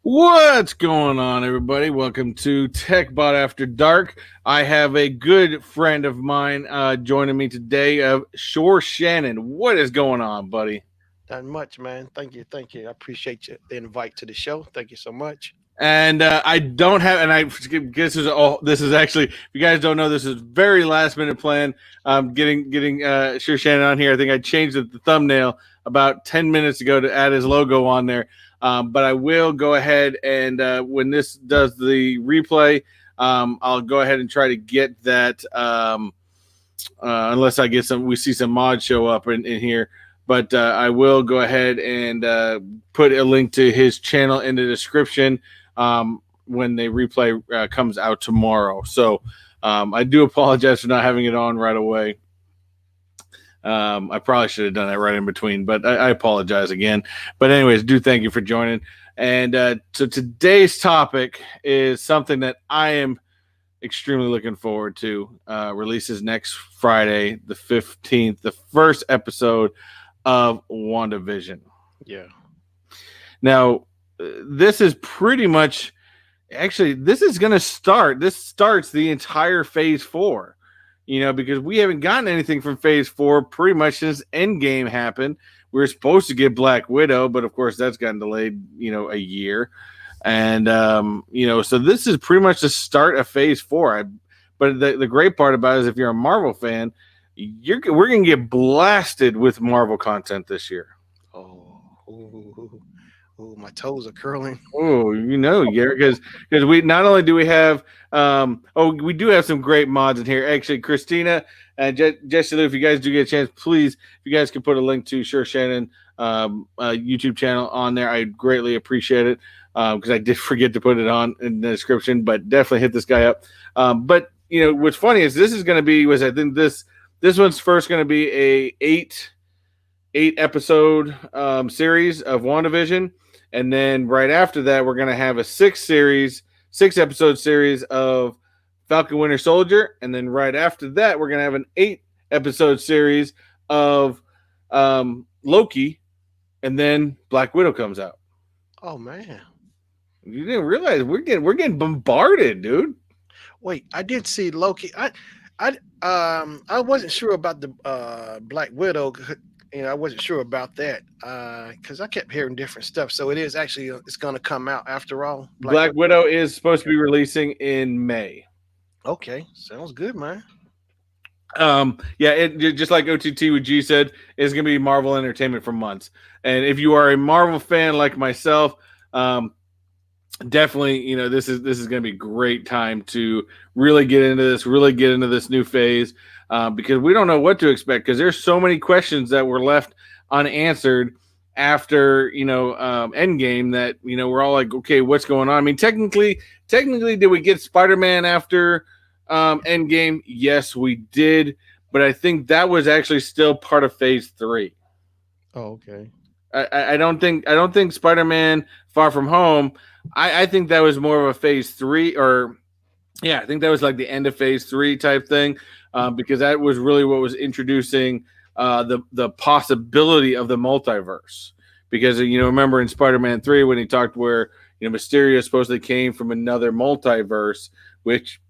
What's going on, everybody? Welcome to Techbot After Dark. I have a good friend of mine joining me today, Shannon. What is going on, buddy? Not much, man. Thank you. Thank you. I appreciate the invite to the show. Thank you so much. And I don't have, and I guess this is actually, if you guys don't know, this is very last minute plan. Getting Shannon on here. I think I changed the thumbnail about 10 minutes ago to add his logo on there. But I will go ahead and when this does the replay, I'll go ahead and try to get that. Unless I get we see some mods show up in here. But I will go ahead and put a link to his channel in the description when the replay comes out tomorrow. So I do apologize for not having it on right away. I probably should have done that right in between, but I apologize again. But anyways, do thank you for joining. And so today's topic is something that I am extremely looking forward to. Releases next Friday, the 15th, the first episode of WandaVision. Yeah. Now, this is pretty much, actually, this starts the entire phase 4, because we haven't gotten anything from phase 4 pretty much since Endgame happened. We were supposed to get Black Widow, but of course that's gotten delayed, a year. And, so this is pretty much the start of phase 4. But the great part about it is if you're a Marvel fan, we're going to get blasted with Marvel content this year. Oh, my toes are curling. Oh, Garrett, because we not only do we have we do have some great mods in here. Actually, Christina and Jesse Lou, if you guys do get a chance, please, if you guys can put a link to Shannon YouTube channel on there, I greatly appreciate it. Because I did forget to put it on in the description, but definitely hit this guy up. But what's funny is this is going to be I think this one's first going to be a eight episode series of WandaVision. And then right after that, we're going to have a 6 episode series of Falcon Winter Soldier. And then right after that, we're going to have an 8 episode series of Loki. And then Black Widow comes out. Oh, man. You didn't realize we're getting bombarded, dude. Wait, I did see Loki. I wasn't sure about the Black Widow. I wasn't sure about that because I kept hearing different stuff. So it is actually it's going to come out after all. Black Widow is supposed to be releasing in May. Okay, sounds good, man. It just like OTT with G said, is going to be Marvel Entertainment for months. And if you are a Marvel fan like myself, definitely, this is going to be a great time to really get into this new phase. Because we don't know what to expect because there's so many questions that were left unanswered after Endgame that we're all like, okay, what's going on? I mean, technically, did we get Spider-Man after Endgame? Yes, we did, but I think that was actually still part of Phase 3. Oh, okay. I don't think Spider-Man Far From Home. I think that was more of a Phase 3 I think that was like the end of Phase 3 type thing. Because that was really what was introducing the possibility of the multiverse. Because remember in Spider-Man 3 when he talked where Mysterio supposedly came from another multiverse, which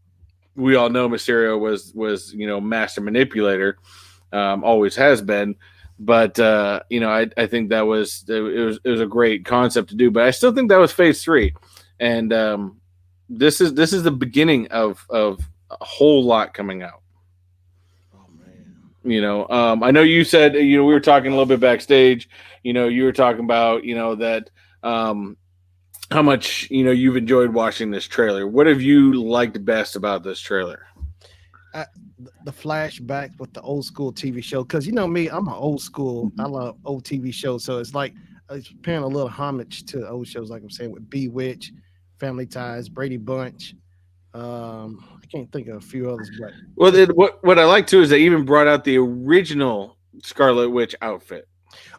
we all know Mysterio was master manipulator, always has been. But I think that was a great concept to do. But I still think that was Phase 3, and this is the beginning of a whole lot coming out. I know you said, we were talking a little bit backstage, you were talking about, that, how much, you've enjoyed watching this trailer. What have you liked best about this trailer? The flashbacks with the old school TV show. Cause me, I'm an old school. I love old TV shows. So it's like, it's paying a little homage to old shows. Like I'm saying with Bewitched, Family Ties, Brady Bunch. I can't think of a few others, but what I like too is they even brought out the original Scarlet Witch outfit.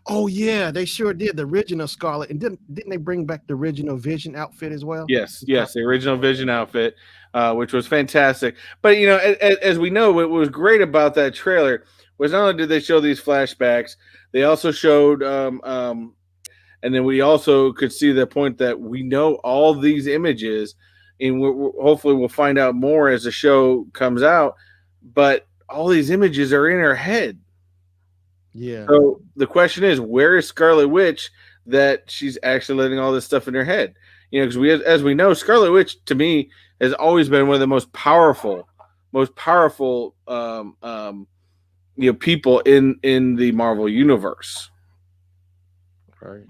Oh yeah, they sure did, the original Scarlet, and didn't they bring back the original Vision outfit as well? Yes, the original Vision outfit, which was fantastic. But as we know, what was great about that trailer was not only did they show these flashbacks, they also showed and then we also could see the point that we know all these images, and hopefully we'll find out more as the show comes out. But all these images are in her head. Yeah. So the question is, where is Scarlet Witch that she's actually letting all this stuff in her head? Because as we know, Scarlet Witch to me has always been one of the most powerful people in the Marvel universe. Right.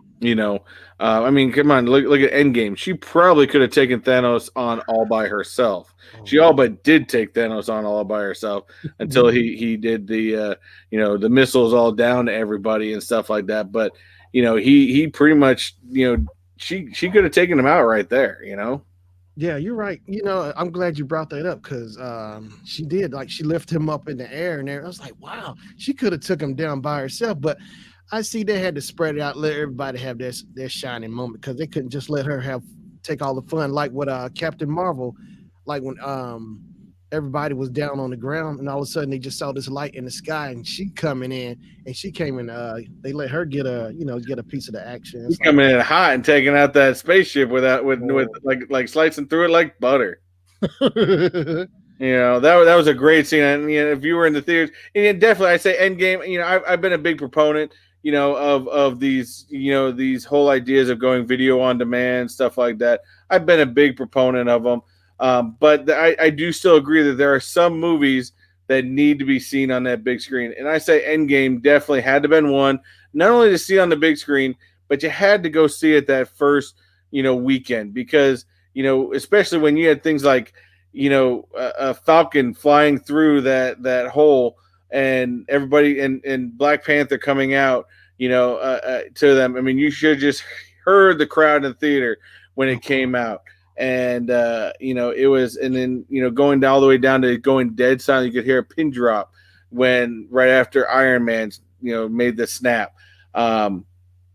I mean, come on, look at Endgame. She probably could have taken Thanos on all by herself. She all but did take Thanos on all by herself until he did the the missiles all down to everybody and stuff like that. But he pretty much she could have taken him out right there. Yeah, you're right. I'm glad you brought that up because she did. Like, she lifted him up in the air, and there I was like, wow, she could have took him down by herself. But I see they had to spread it out, let everybody have their shining moment, because they couldn't just let her take all the fun, like with Captain Marvel, like when everybody was down on the ground, and all of a sudden they just saw this light in the sky, and she coming in, and she came in. They let her get a piece of the action. She's coming in hot and taking out that spaceship with like slicing through it like butter. That was a great scene. And if you were in the theaters, and definitely I say Endgame. I've been a big proponent, of these, these whole ideas of going video on demand, stuff like that. I've been a big proponent of them. But I do still agree that there are some movies that need to be seen on that big screen. And I say Endgame definitely had to been one, not only to see on the big screen, but you had to go see it that first, weekend, because, especially when you had things like, a Falcon flying through that hole, and everybody and Black Panther coming out, to them. I mean, you should just heard the crowd in the theater when it came out. And it was, and then going all the way down to going dead silent, you could hear a pin drop when right after Iron Man made the snap. There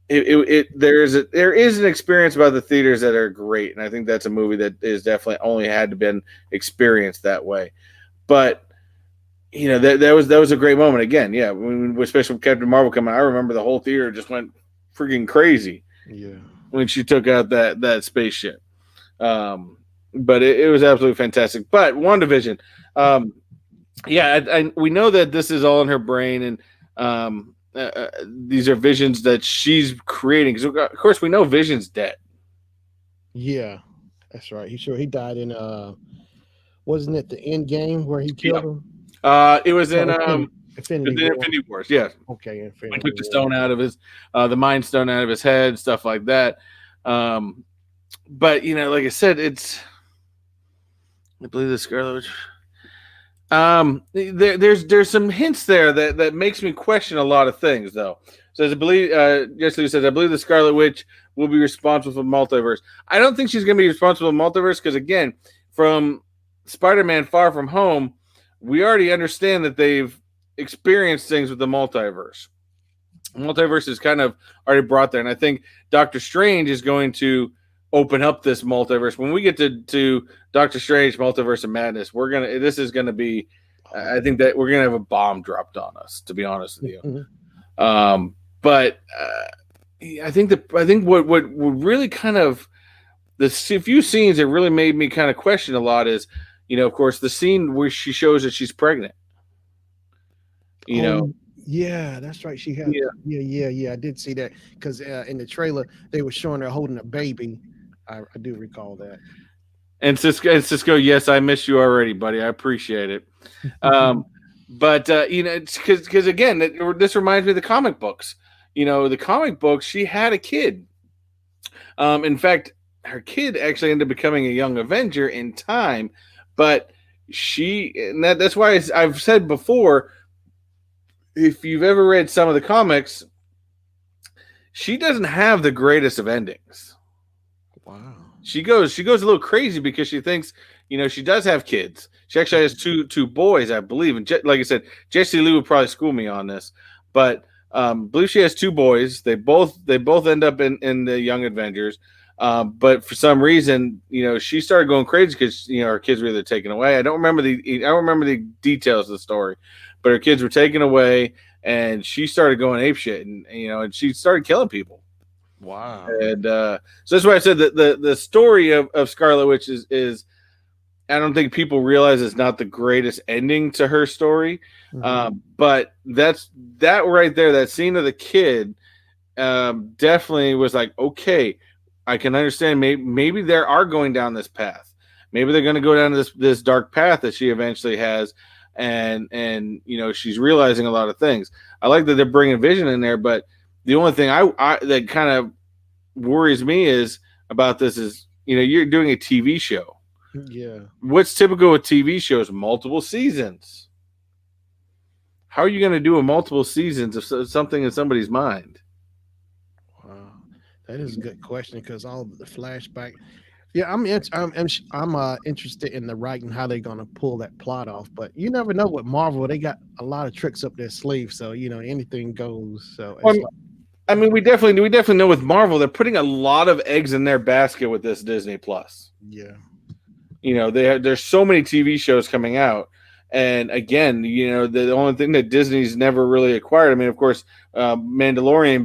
is an experience about the theaters that are great, and I think that's a movie that is definitely only had to been experienced that way. But that was a great moment again. Yeah, especially with Captain Marvel coming, I remember the whole theater just went freaking crazy. Yeah, when she took out that spaceship. But it was absolutely fantastic. But WandaVision, we know that this is all in her brain, and these are visions that she's creating. Because of course we know Vision's dead. Yeah, that's right. He died in wasn't it the End Game where he killed him? It was in Infinity Wars. Yeah. Okay, Infinity. He took the stone out of his, the Mind Stone out of his head, stuff like that. But like I said, I believe the Scarlet Witch. There's some hints there that makes me question a lot of things, though. So as I believe, Jesse says, I believe the Scarlet Witch will be responsible for multiverse. I don't think she's going to be responsible for multiverse because, again, from Spider-Man: Far From Home, we already understand that they've experienced things with the multiverse. Multiverse is kind of already brought there, and I think Doctor Strange is going to open up this multiverse. When we get to Doctor Strange Multiverse of Madness, this is gonna be, I think that we're gonna have a bomb dropped on us, to be honest with you. But I think what really kind of the few scenes that really made me kind of question a lot is, of course, the scene where she shows that she's pregnant. Yeah, that's right. She had. Yeah. I did see that because in the trailer they were showing her holding a baby. I do recall that. And Cisco, yes, I miss you already, buddy. I appreciate it. But because again, this reminds me of the comic books. The comic books, she had a kid. In fact, her kid actually ended up becoming a young Avenger in time. But that's why I've said before, if you've ever read some of the comics, she doesn't have the greatest of endings. Wow. She goes a little crazy because she thinks, she does have kids. She actually has two boys, I believe. And like I said, Jesse Lee would probably school me on this, but I believe she has two boys. They both end up in the Young Avengers. But for some reason, she started going crazy because her kids were either taken away. I don't remember the details of the story, but her kids were taken away, and she started going apeshit, and and she started killing people. Wow. And so that's why I said that the story of Scarlet Witch is I don't think people realize it's not the greatest ending to her story. But that right there, that scene of the kid definitely was like, okay, I can understand. Maybe they are going down this path. Maybe they're going to go down this dark path that she eventually has, and she's realizing a lot of things. I like that they're bringing Vision in there, but the only thing I that kind of worries me is about this is you're doing a TV show. Yeah. What's typical with TV shows? Multiple seasons. How are you going to do a multiple seasons of something in somebody's mind? Wow. That is a good question because all of the flashback. Yeah, I'm interested in the writing, how they're gonna pull that plot off. But you never know with Marvel; they got a lot of tricks up their sleeve, so anything goes. So it's like, I mean, we definitely know with Marvel they're putting a lot of eggs in their basket with this Disney Plus. yeah, There's so many TV shows coming out, and again, the only thing that Disney's never really acquired. I mean, of course, Mandalorian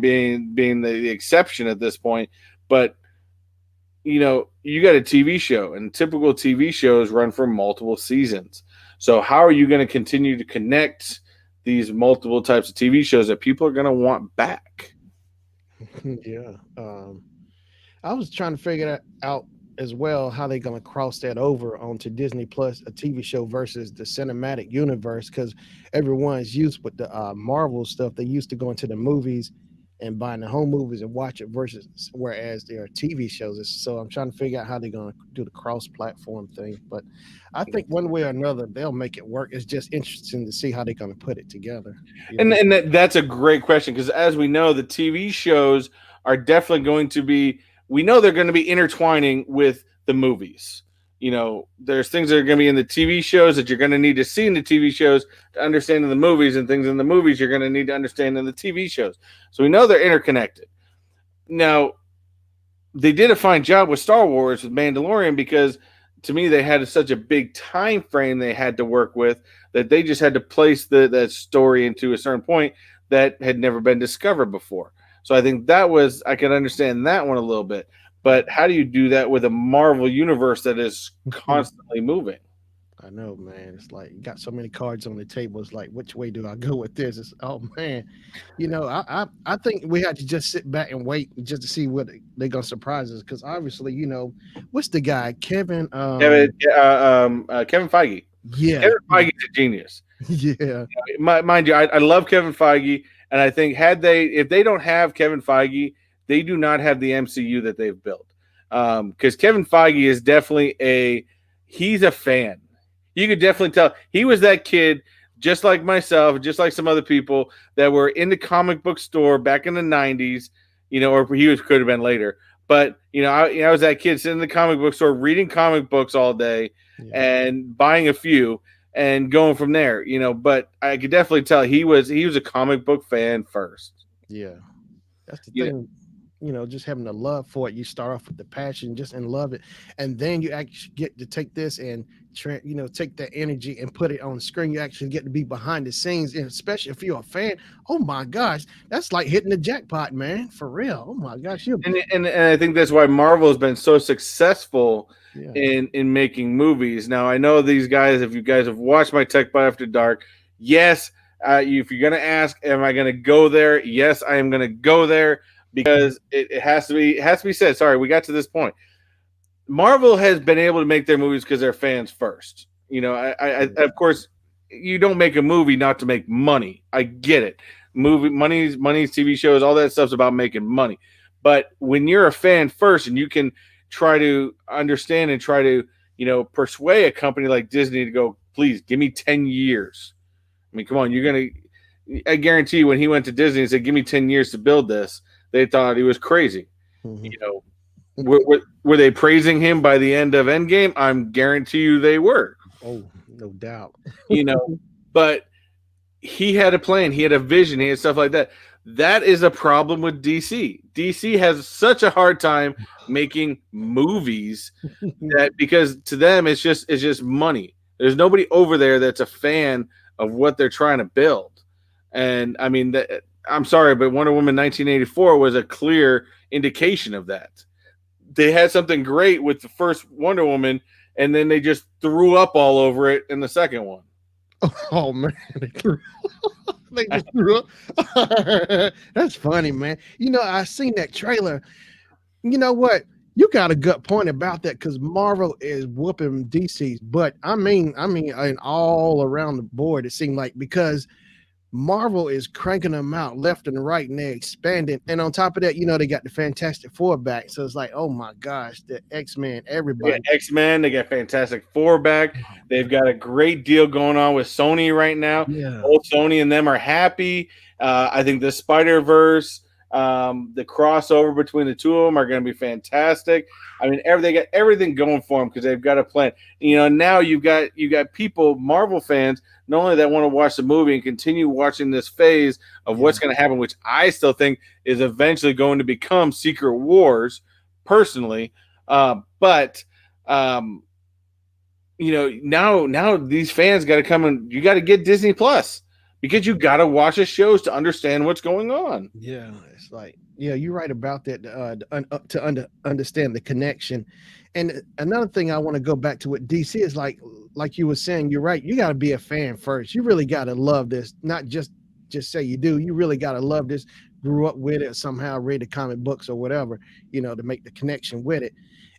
being the exception at this point, but you got a TV show, and typical TV shows run for multiple seasons. So how are you going to continue to connect these multiple types of TV shows that people are going to want back? yeah. I was trying to figure that out as well, how they're gonna cross that over onto Disney Plus, a TV show versus the cinematic universe, because everyone's used with the Marvel stuff. They used to go into the movies and buying the home movies and watch it versus whereas there are TV shows. So I'm trying to figure out how they're gonna do the cross-platform thing. But I think one way or another they'll make it work. It's just interesting to see how they're gonna put it together. And that's a great question because as we know, the TV shows are definitely going to be. We know they're going to be intertwining with the movies. There's things that are going to be in the TV shows that you're going to need to see in the TV shows to understand in the movies, and things in the movies you're going to need to understand in the TV shows. So we know they're interconnected. Now, they did a fine job with Star Wars with Mandalorian because to me they had such a big time frame they had to work with that they just had to place that story into a certain point that had never been discovered before. So I think I can understand that one a little bit. But how do you do that with a Marvel universe that is constantly moving? I know, man. It's like you got so many cards on the table. It's like, which way do I go with this? Oh man, I think we had to just sit back and wait just to see what they're gonna surprise us. Because obviously, what's the guy, Kevin? Kevin Feige. Yeah, Kevin Feige's a genius. Yeah, mind you, I love Kevin Feige. And I think if they don't have Kevin Feige, they do not have the MCU that they've built. Because Kevin Feige is definitely he's a fan. You could definitely tell he was that kid, just like myself, just like some other people that were in the comic book store back in the 90s, or could have been later. But, I was that kid sitting in the comic book store reading comic books all day and buying a few and going from there, but I could definitely tell he was a comic book fan first. Yeah. That's the thing. Just having the love for it. You start off with the passion, just and love it. And then you actually get to take this and take that energy and put it on screen. You actually get to be behind the scenes, and especially if you're a fan. Oh my gosh, that's like hitting the jackpot, man. For real. Oh my gosh. And I think that's why Marvel has been so successful in making movies. Now I know these guys, if you guys have watched my Techbot After Dark, yes, if you're gonna ask, am I gonna go there? Yes, I am gonna go there because it has to be said. Sorry, we got to this point. Marvel has been able to make their movies because they're fans first. Of course, you don't make a movie not to make money. I get it. Money's TV shows, all that stuff's about making money. But when you're a fan first and you can try to understand and try to, persuade a company like Disney to go, please give me 10 years. I mean, come on, I guarantee you when he went to Disney and said, give me 10 years to build this, they thought he was crazy. Mm-hmm. Were they praising him by the end of Endgame? I'm guarantee you they were. Oh, no doubt. But he had a plan, he had a vision, he had stuff like that. That is a problem with DC. DC has such a hard time making movies that because to them it's just money. There's nobody over there that's a fan of what they're trying to build. And I mean I'm sorry, but Wonder Woman 1984 was a clear indication of that. They had something great with the first Wonder Woman, and then they just threw up all over it in the second one. Oh man, they just threw up. That's funny, man. I seen that trailer. You know what? You got a good point about that because Marvel is whooping DC's, but and all around the board, it seemed like because Marvel is cranking them out left and right, and they're expanding. And on top of that, they got the Fantastic Four back. So it's like, oh my gosh, the X-Men, everybody. X-Men, they got Fantastic Four back. They've got a great deal going on with Sony right now. Yeah. Both Sony and them are happy. I think the Spider-Verse, the crossover between the two of them are going to be fantastic. I mean, they got everything going for them because they've got a plan. Now you got people, Marvel fans, not only that want to watch the movie and continue watching this phase of what's going to happen, which I still think is eventually going to become Secret Wars, personally. But now these fans got to come and you got to get Disney Plus because you got to watch the shows to understand what's going on. Yeah, it's like, you're right about that. To understand the connection. And another thing I want to go back to what DC is like you were saying, you're right. You got to be a fan first. You really got to love this, not just say you do. You really got to love this. Grew up with it somehow, read the comic books or whatever, to make the connection with it.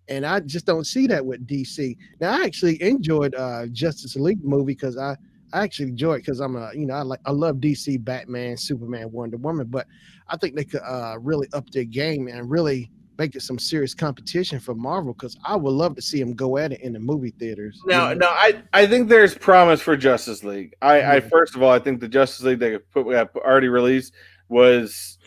And I just don't see that with DC. Now, I actually enjoyed Justice League movie because I actually enjoy it because I love DC, Batman, Superman, Wonder Woman, but I think they could really up their game and really make it some serious competition for Marvel because I would love to see them go at it in the movie theaters. No, I think there's promise for Justice League. I first of all, I think the Justice League they already released was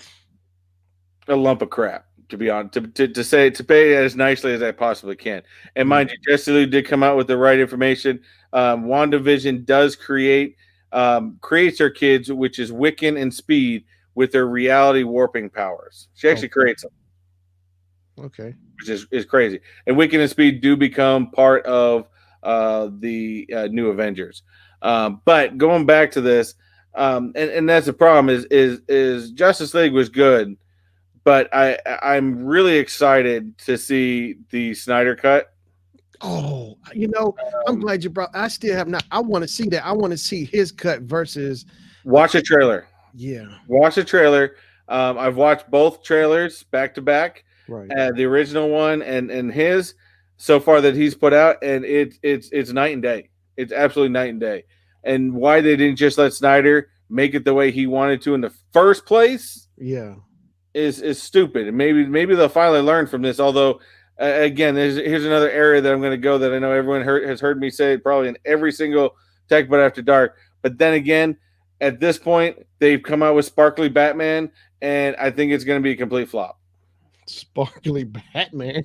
a lump of crap. To be honest, to say it as nicely as I possibly can. And mind you, Justice League did come out with the right information. WandaVision does creates her kids, which is Wiccan and Speed, with their reality warping powers. She actually creates them. Okay. Which is crazy. And Wiccan and Speed do become part of the new Avengers. But going back to this, and that's the problem is Justice League was good, but I'm really excited to see the Snyder cut. Oh, I'm glad you brought. I still have not. I want to see that. I want to see his cut versus. Watch a trailer. Yeah. Watch a trailer. I've watched both trailers back to back. Right. The original one and his so far that he's put out, and it's night and day. It's absolutely night and day. And why they didn't just let Snyder make it the way he wanted to in the first place, is stupid. And maybe they'll finally learn from this. Although, again, here's another area that I'm going to go that I know everyone has heard me say probably in every single Techbot After Dark. But then again, at this point, they've come out with Sparkly Batman, and I think it's going to be a complete flop. Sparkly Batman.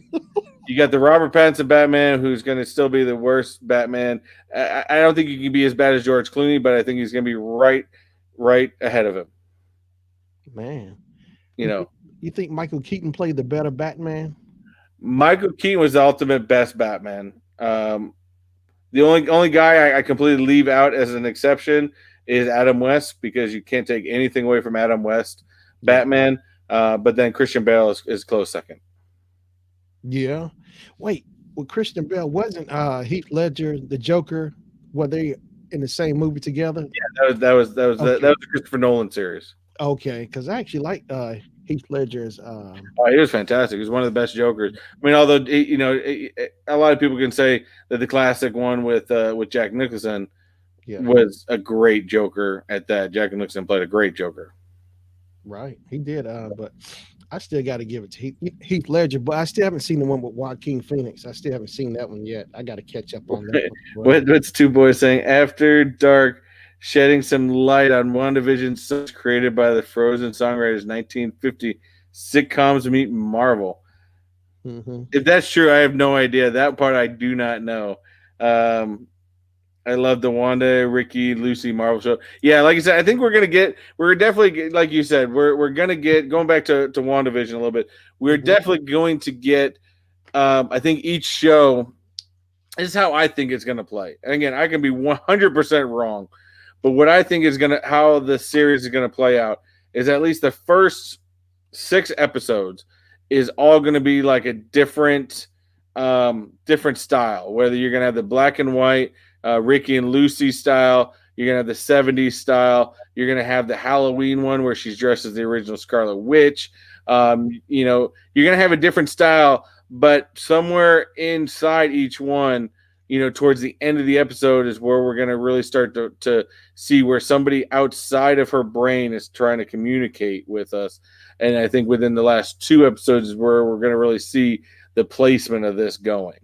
You got the Robert Pattinson Batman, who's going to still be the worst Batman. I don't think he can be as bad as George Clooney, but I think he's going to be right ahead of him. Man, you think Michael Keaton played the better Batman? Michael Keaton was the ultimate best Batman. The only guy I completely leave out as an exception is Adam West because you can't take anything away from Adam West Batman. But then Christian Bale is close second. Yeah. Wait, well, Christian Bale wasn't Heath Ledger, the Joker. Were they in the same movie together? Yeah, that was the Christopher Nolan series. Okay, because I actually like Heath Ledger's. He was fantastic. He was one of the best Jokers. I mean, although a lot of people can say that the classic one with Jack Nicholson was a great Joker. At that, Jack Nicholson played a great Joker. Right, he did. But I still got to give it to Heath Ledger. But I still haven't seen the one with Joaquin Phoenix. I still haven't seen that one yet. I got to catch up on that one. What's Two Boys saying? After Dark, shedding some light on WandaVision, such created by the Frozen songwriters, 1950 sitcoms meet Marvel. Mm-hmm. If that's true, I have no idea. That part I do not know. I love the Wanda, Ricky, Lucy Marvel show. Yeah, like I said, I think we're definitely, like you said, we're gonna get going back to WandaVision a little bit. We're definitely going to get. I think each show. This is how I think it's gonna play. And again, I can be 100% wrong, but what I think is how the series is gonna play out is at least the first 6 episodes is all going to be like a different style. Whether you're going to have the black and white Ricky and Lucy style, you're going to have the 70s style, you're going to have the Halloween one where she's dressed as the original Scarlet Witch. You're going to have a different style, but somewhere inside each one, towards the end of the episode is where we're going to really start to see where somebody outside of her brain is trying to communicate with us. And I think within the last 2 episodes is where we're going to really see the placement of this going.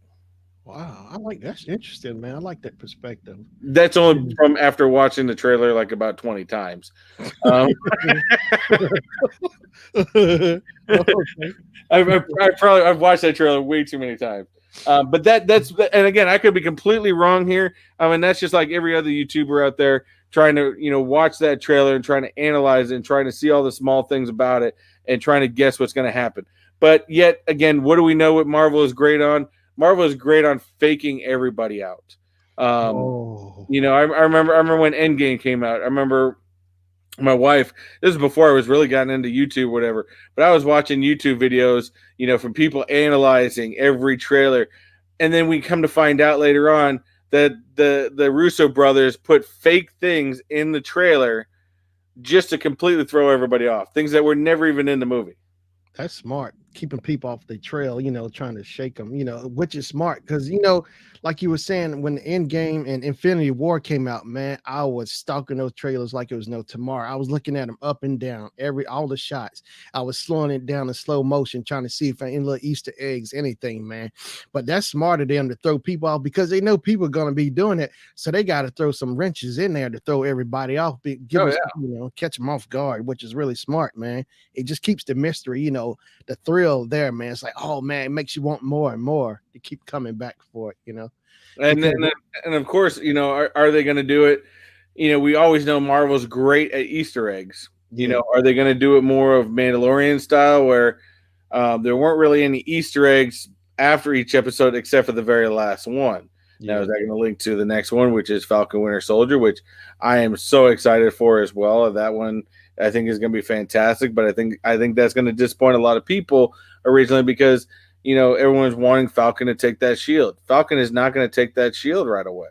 Wow, that's interesting, man. I like that perspective. That's only from after watching the trailer like about 20 times. Okay. I've watched that trailer way too many times. But that's and again, I could be completely wrong here. I mean, that's just like every other YouTuber out there trying to watch that trailer and trying to analyze it and trying to see all the small things about it and trying to guess what's going to happen. But yet again, what do we know what Marvel is great on? Marvel is great on faking everybody out. I remember when Endgame came out. I remember my wife, this is before I was really gotten into YouTube, whatever, but I was watching YouTube videos, from people analyzing every trailer. And then we come to find out later on that the Russo brothers put fake things in the trailer just to completely throw everybody off. Things that were never even in the movie. That's smart. Keeping people off the trail, trying to shake them, which is smart because, like you were saying, when the Endgame and Infinity War came out, man, I was stalking those trailers like it was no tomorrow. I was looking at them up and down, all the shots. I was slowing it down in slow motion, trying to see if any little Easter eggs, anything, man. But that's smart of them to throw people off because they know people are going to be doing it. So they got to throw some wrenches in there to throw everybody off, catch them off guard, which is really smart, man. It just keeps the mystery, the thrill there, man. It's like, oh man, it makes you want more and more to keep coming back for it, And then, and of course, are they going to do it? We always know Marvel's great at Easter eggs. Are they going to do it more of Mandalorian style where there weren't really any Easter eggs after each episode except for the very last one? Yeah. Now, is that going to link to the next one, which is Falcon Winter Soldier, which I am so excited for as well. That one I think is going to be fantastic, but I think that's going to disappoint a lot of people originally because everyone's wanting Falcon to take that shield. Falcon is not going to take that shield right away.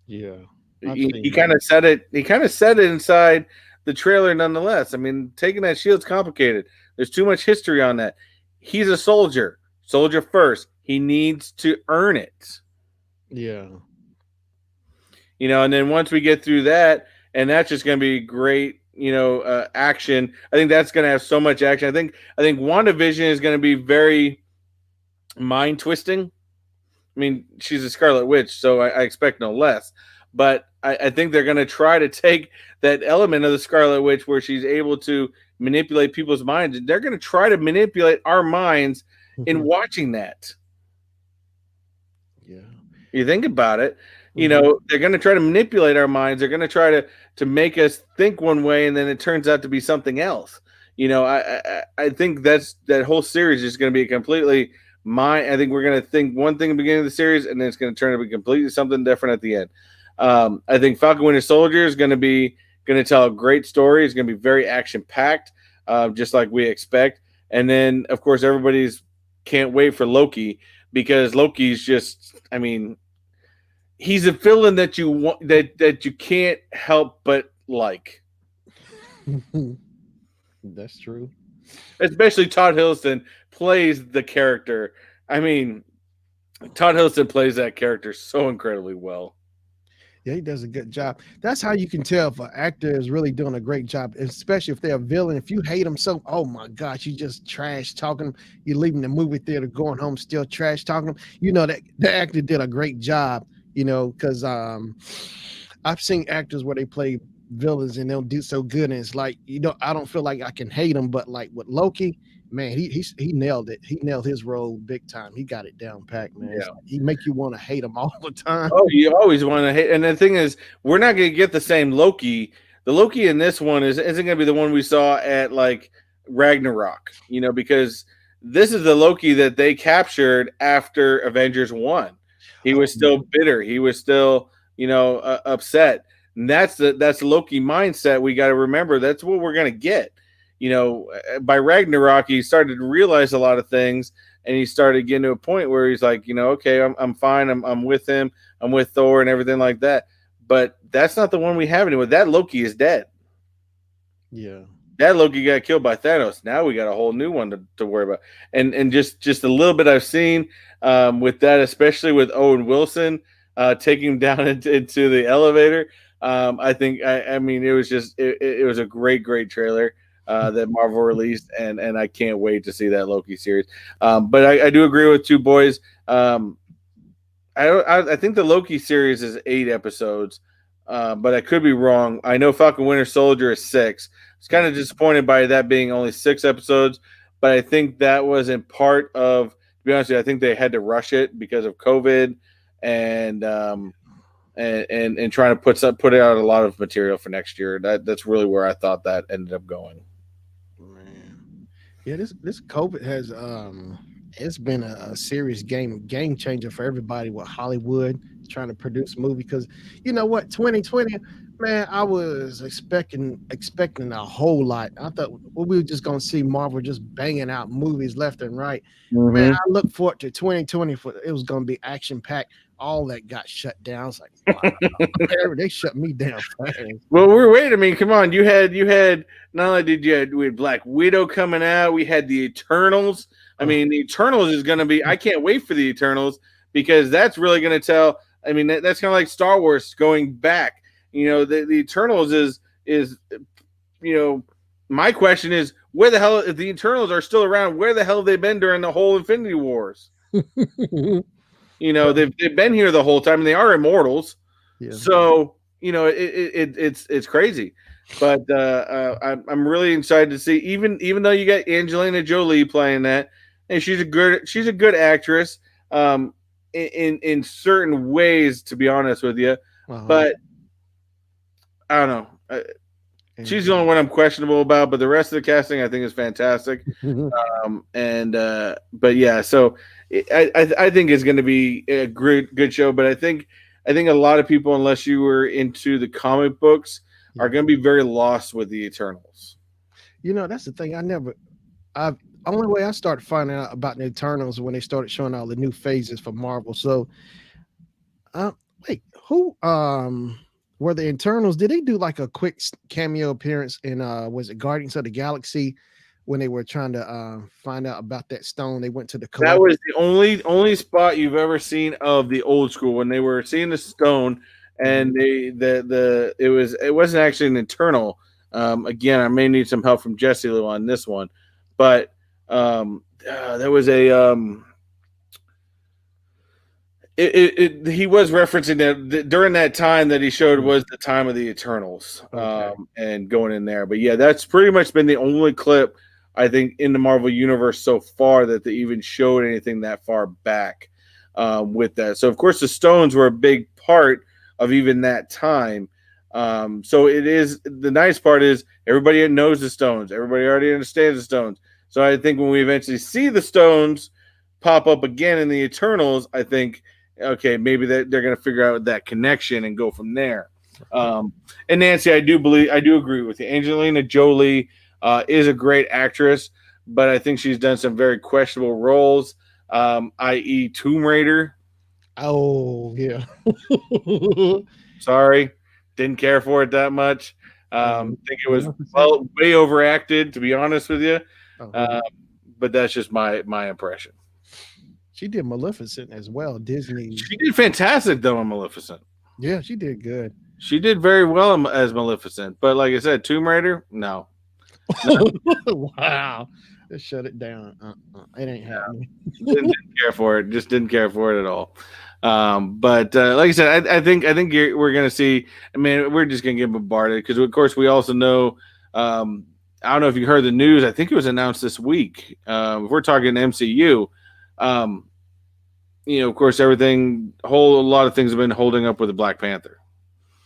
Yeah, he kind of said it. He kind of said it inside the trailer, nonetheless. I mean, taking that shield's complicated. There's too much history on that. He's a soldier first. He needs to earn it. Yeah. And then once we get through that, and that's just going to be great, action. I think that's going to have so much action. I think WandaVision is going to be very mind twisting. I mean, she's a Scarlet Witch, so I expect no less. But I think they're going to try to take that element of the Scarlet Witch where she's able to manipulate people's minds. And they're going to try to manipulate our minds in watching that. Yeah. You think about it, they're going to try to manipulate our minds. They're going to try to make us think one way, and then it turns out to be something else. I think that whole series is going to be completely I think we're going to think one thing at the beginning of the series, and then it's going to turn to be completely something different at the end. I think Falcon Winter Soldier is going to tell a great story. It's going to be very action packed, just like we expect. And then, of course, everybody's can't wait for Loki because Loki's just, I mean, he's a villain that you want that you can't help but like. That's true. Especially Todd Hiddleston plays the character. I mean, Todd Hiddleston plays that character so incredibly well. Yeah, he does a good job. That's how you can tell if an actor is really doing a great job, especially if they're a villain. If you hate them so, oh my gosh, you just trash talking. You're leaving the movie theater, going home, still trash talking. That the actor did a great job. Because I've seen actors where they play villains and they'll do so good, and it's like I don't feel like I can hate him, but like with Loki, man, he nailed it. He nailed his role big time. He got it down packed, man. Yeah. He make you want to hate him all the time. Oh, you always want to hate. And the thing is, we're not going to get the same Loki. The Loki in this one isn't going to be the one we saw at like Ragnarok, because this is the Loki that they captured after Avengers 1. He was still bitter. He was still, upset. And that's the Loki mindset we got to remember. That's what we're going to get. by Ragnarok, he started to realize a lot of things, and he started getting to a point where he's like, okay, I'm fine. I'm with him. I'm with Thor and everything like that. But that's not the one we have anymore. That Loki is dead. Yeah. That Loki got killed by Thanos. Now we got a whole new one to worry about. And just a little bit I've seen with that, especially with Owen Wilson taking him down into the elevator. I think I mean it was it was a great trailer that Marvel released, and I can't wait to see that Loki series. But I do agree with Two Boys. I think the Loki series is 8 episodes, but I could be wrong. I know Falcon Winter Soldier is 6. I was kind of disappointed by that being only 6 episodes, but I think that was in part of, to be honest with you, I think they had to rush it because of COVID and trying to put out a lot of material for next year. That's really where I thought that ended up going. Man. Yeah, this COVID has it's been a serious game changer for everybody with Hollywood trying to produce a movie, because you know what, 2020, man, I was expecting a whole lot. I thought we were just gonna see Marvel just banging out movies left and right. Mm-hmm. Man, I look forward to 2020 for it was gonna be action packed. All that got shut down. I was like, wow. They shut me down fast. Well, we're waiting. I mean, come on. You had not only we had Black Widow coming out, we had the Eternals. I mean, the Eternals is going to be. I can't wait for the Eternals, because that's really going to tell. I mean, that's kind of like Star Wars going back. The Eternals is my question is, where the hell, if the Eternals are still around, where the hell have they been during the whole Infinity Wars? They've been here the whole time, and they are immortals. Yeah. So it's crazy, but I'm really excited to see. Even though you got Angelina Jolie playing that, and she's a good actress in certain ways, to be honest with you. But I don't know. She's the only one I'm questionable about, but the rest of the casting I think is fantastic. But yeah, so I think it's going to be a good show. But I think a lot of people, unless you were into the comic books, are going to be very lost with the Eternals. That's the thing. Only way I started finding out about the Eternals when they started showing all the new phases for Marvel. So, wait, who were the Eternals? Did they do like a quick cameo appearance in was it Guardians of the Galaxy when they were trying to find out about that stone? They went to the collector. That was the only spot you've ever seen of the old school, when they were seeing the stone, and it wasn't actually an Eternal. Again, I may need some help from Jesse Lou on this one, but there was a he was referencing that during that time that he showed was the time of the Eternals, and going in there. But yeah, that's pretty much been the only clip I think in the Marvel universe so far that they even showed anything that far back with that. So of course the stones were a big part of even that time. So it is, the nice part is everybody knows the stones. Everybody already understands the stones. So I think when we eventually see the stones pop up again in the Eternals, I think, okay, maybe they're going to figure out that connection and go from there. And Nancy, I do agree with you. Angelina Jolie is a great actress, but I think she's done some very questionable roles, i.e. Tomb Raider. Oh, yeah. Sorry. Didn't care for it that much. Think it was way overacted, to be honest with you. But that's just my impression. She did Maleficent as well. Disney. She did fantastic though in Maleficent. Yeah, she did good. She did very well as Maleficent. But like I said, Tomb Raider, no. Wow. Just shut it down. It ain't happening. didn't care for it. Just didn't care for it at all. But like I said, I think we're going to see. I mean, we're just going to get bombarded because, of course, we also know. I don't know if you heard the news. I think it was announced this week. If we're talking MCU, of course, a lot of things have been holding up with the Black Panther.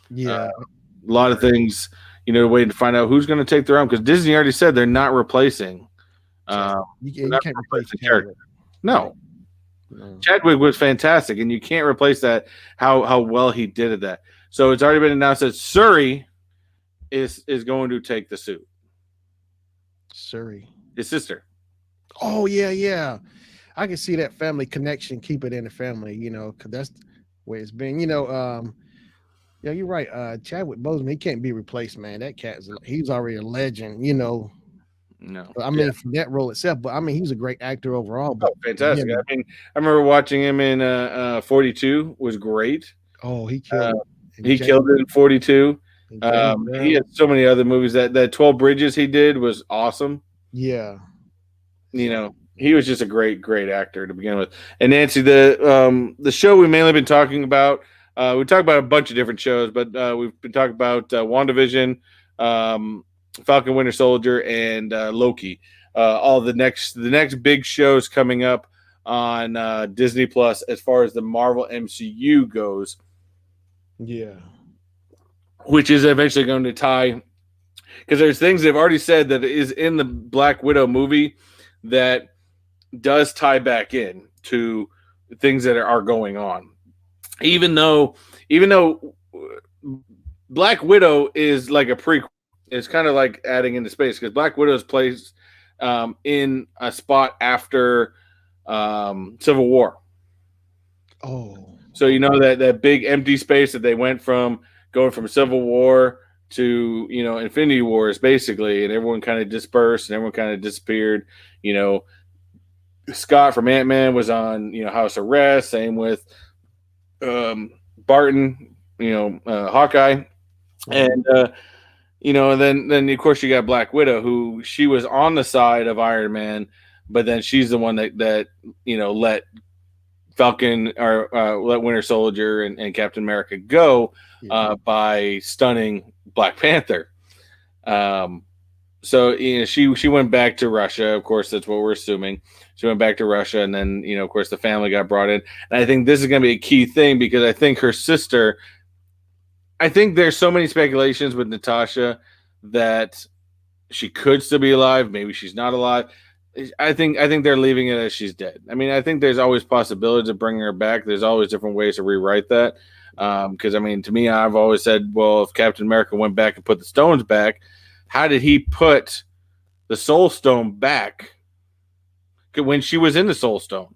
Yeah, a lot of things. Waiting to find out who's going to take the realm, because Disney already said they're not replacing. You can't replace the character. No. Chadwick was fantastic, and you can't replace that. How well he did at that. So it's already been announced that Shuri is going to take the suit. Surrey. His sister. Oh yeah, yeah. I can see that family connection. Keep it in the family, because that's where it's been. Yeah, you're right. Chadwick Boseman, he can't be replaced, man. That he's already a legend. No. I Yeah. mean, for that role itself, but I mean, he was a great actor overall. But Oh, fantastic. again, I mean, I remember watching him in 42 was great. oh, he killed it. And He killed it in 42. James He had Brown, so many other movies. That 12 Bridges he did was awesome. yeah. So He was just a great actor to begin with. And Nancy, the show we mainly been talking about, we talked about a bunch of different shows, but we've been talking about WandaVision, Falcon Winter Soldier, and Loki. All the next big shows coming up on Disney Plus as far as the Marvel MCU goes, yeah, which is eventually going to tie, because there's things they've already said that is in the Black Widow movie that does tie back in to things that are going on. Even though Black Widow is like a prequel, it's kind of like adding into space, because Black Widow's placed in a spot after Civil War. oh, So that big empty space that they went from going from Civil War to Infinity Wars basically, and everyone kind of dispersed and everyone kind of disappeared. Scott from Ant-Man was on house arrest. Same with Barton, Hawkeye, and then of course you got Black Widow, who she was on the side of Iron Man, but then she's the one that let Falcon or let Winter Soldier and Captain America go by stunning Black Panther. So she went back to Russia. Of course, that's what we're assuming. She went back to Russia, and then of course the family got brought in. And I think this is going to be a key thing, because I think her sister. I think there's so many speculations with Natasha that she could still be alive. Maybe she's not alive. I think they're leaving it as she's dead. I mean, I think there's always possibilities of bringing her back. There's always different ways to rewrite that. Because I mean, to me, I've always said, well, if Captain America went back and put the stones back, how did he put the Soul Stone back when she was in the Soul Stone?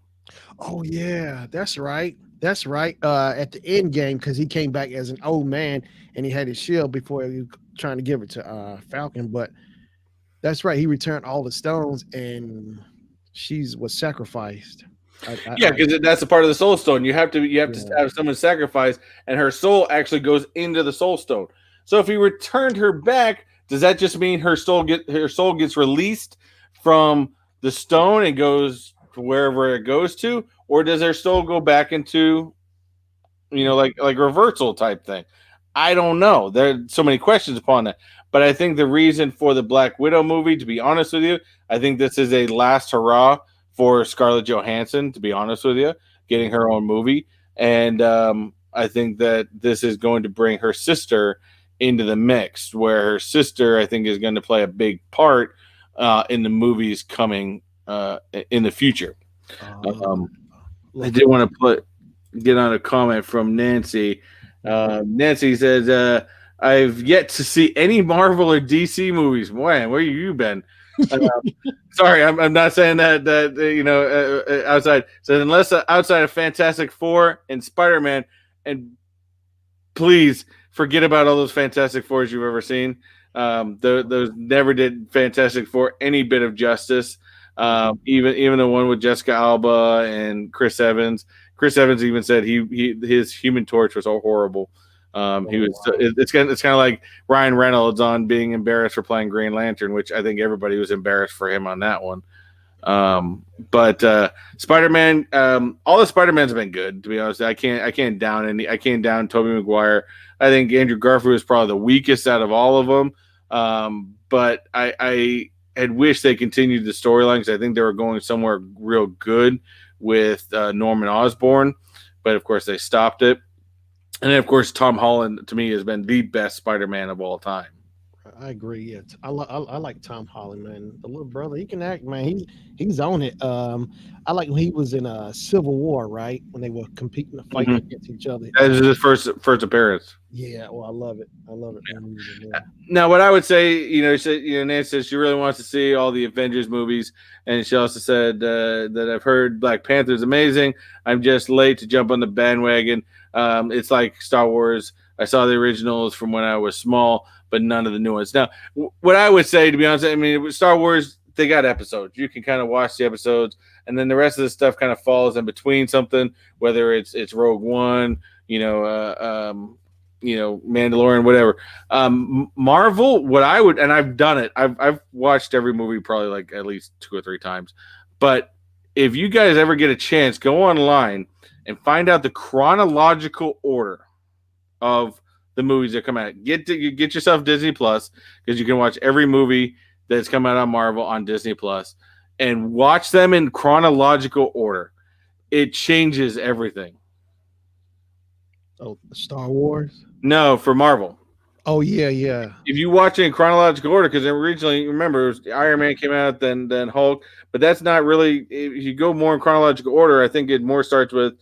Oh yeah, that's right. That's right. At the end game, because he came back as an old man and he had his shield before he was trying to give it to Falcon. But that's right. He returned all the stones and she was sacrificed. Because that's a part of the Soul Stone. You have to have someone sacrifice, and her soul actually goes into the Soul Stone. So if he returned her back, does that just mean her soul gets released from the stone and goes to wherever it goes to, or does her soul go back into, like reversal type thing? I don't know. There are so many questions upon that. But I think the reason for the Black Widow movie, to be honest with you, I think this is a last hurrah for Scarlett Johansson, to be honest with you, getting her own movie. And I think that this is going to bring her sister into the mix, where her sister, I think, is going to play a big part in the movies coming in the future. I did want to get on a comment from Nancy. Nancy says, I've yet to see any Marvel or DC movies. Man, where have you been? Sorry, I'm not saying that outside. So unless outside of Fantastic Four and Spider-Man, and please forget about all those Fantastic Fours you've ever seen. Those never did Fantastic Four any bit of justice. Even the one with Jessica Alba and Chris Evans. Chris Evans even said his Human Torch was all horrible. It's kind of like Ryan Reynolds on being embarrassed for playing Green Lantern, which I think everybody was embarrassed for him on that one. But Spider-Man, all the Spider-Mans have been good, to be honest. I can't down Tobey Maguire. I think Andrew Garfield is probably the weakest out of all of them. But I had wished they continued the storyline, because I think they were going somewhere real good with Norman Osborn, but of course they stopped it. And then, of course, Tom Holland, to me, has been the best Spider-Man of all time. I agree. Yeah, I like Tom Holland, man. The little brother, he can act, man. He's on it. I like when he was in Civil War, right? When they were competing, fighting Mhm. against each other. That is his first appearance. Yeah, well, I love it. I love it when he was in there. Now, what I would say, Nancy says she really wants to see all the Avengers movies, and she also said that I've heard Black Panther is amazing. I'm just late to jump on the bandwagon. It's like Star Wars. I saw the originals from when I was small, but none of the new ones. Now, what I would say, to be honest, I mean, Star Wars, they got episodes. You can kind of watch the episodes, and then the rest of the stuff kind of falls in between something, whether it's Rogue One, Mandalorian, whatever. Marvel, what I would, and I've done it. I've watched every movie probably like at least 2 or 3 times. But if you guys ever get a chance, go online and find out the chronological order of the movies that come out. Get yourself Disney Plus because you can watch every movie that's come out on Marvel on Disney Plus and watch them in chronological order. It changes everything. Oh, Star Wars. No, for Marvel. Oh yeah, yeah. If you watch it in chronological order, because originally, remember, Iron Man came out, then Hulk, but that's not really. If you go more in chronological order, I think it more starts with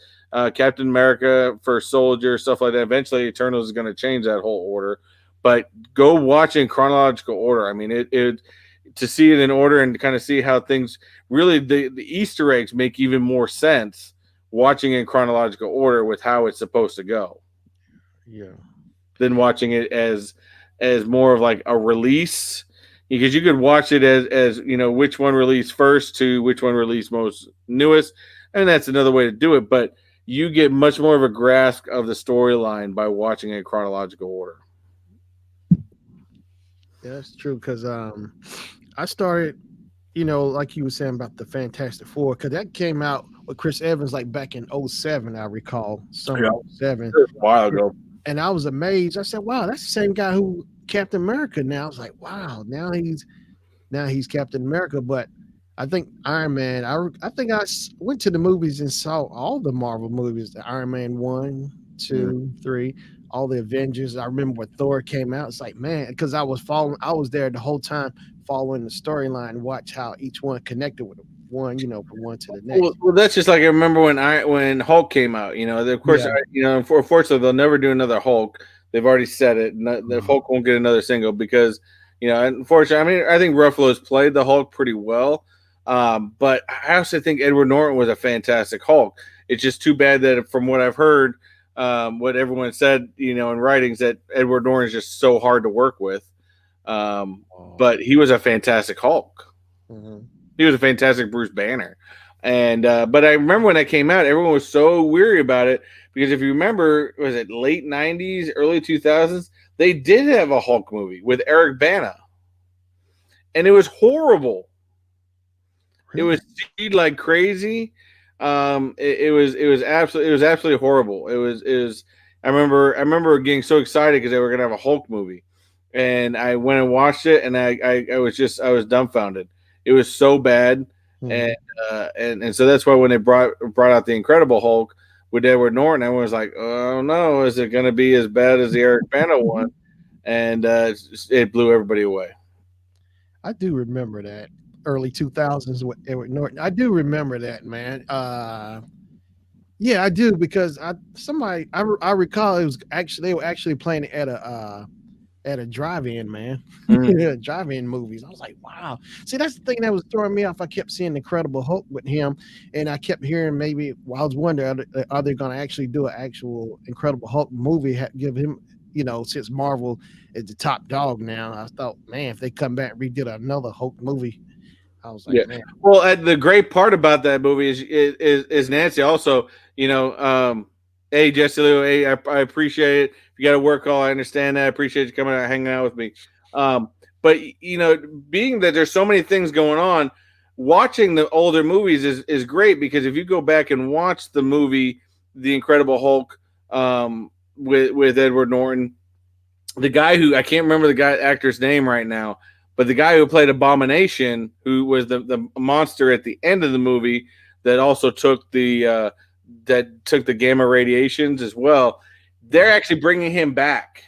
Captain America, First Soldier, stuff like that. Eventually, Eternals is going to change that whole order, but go watch it in chronological order. I mean, it to see it in order and to kind of see how things really the Easter eggs make even more sense watching in chronological order with how it's supposed to go. Yeah. Than watching it as more of like a release because you could watch it as which one released first to which one released most newest, and that's another way to do it. But you get much more of a grasp of the storyline by watching it in chronological order. Yeah, that's true. Because I started, like you were saying about the Fantastic Four, because that came out with Chris Evans like back in '07, I recall, summer '07. A while ago. And I was amazed. I said, "Wow, that's the same guy who Captain America." Now I was like, "Wow, now he's Captain America." But I think Iron Man. I think went to the movies and saw all the Marvel movies: the Iron Man 1, 2, 3, all the Avengers. I remember when Thor came out. It's like, man, because I was there the whole time following the storyline, watch how each one connected with one, from one to the next. Well, that's just like I remember when Hulk came out. Of course, Yeah. Unfortunately, they'll never do another Hulk. They've already said it. The Hulk won't get another single because unfortunately, I mean, I think Ruffalo's played the Hulk pretty well. But I also think Edward Norton was a fantastic Hulk. It's just too bad that from what I've heard, what everyone said, in writings, that Edward Norton is just so hard to work with. But he was a fantastic Hulk. Mm-hmm. He was a fantastic Bruce Banner. And but I remember when that came out, everyone was so weary about it because if you remember, was it late 90s, early 2000s? They did have a Hulk movie with Eric Bana. And it was horrible. Really? It was CG'd like crazy. It was absolutely horrible. It was I remember getting so excited because they were gonna have a Hulk movie. And I went and watched it and I was dumbfounded. It was so bad. Mm-hmm. And so that's why when they brought out the Incredible Hulk with Edward Norton, everyone was like, "Oh no, is it going to be as bad as the Eric Bana one?" And it blew everybody away. I do remember that early 2000s with Edward Norton. I do remember that, man. Yeah, I do because I recall it was actually they were actually playing it at a drive-in, man. Mm-hmm. Drive-in movies. I was like, wow. See, that's the thing that was throwing me off. I kept seeing the Incredible Hulk with him, and I kept hearing maybe. Well, I was wondering, are they going to actually do an actual Incredible Hulk movie? Give him, since Marvel is the top dog now. I thought, man, if they come back and redid another Hulk movie, I was like, man. Well, the great part about that movie is Nancy also, hey, Jesse Lou, hey, I appreciate it. If you got to work call, I understand that. I appreciate you coming out, hanging out with me. But being that there's so many things going on, watching the older movies is great because if you go back and watch the movie, The Incredible Hulk, with Edward Norton, the guy who I can't remember the actor's name right now, but the guy who played Abomination, who was the monster at the end of the movie that also took the gamma radiations as well. They're actually bringing him back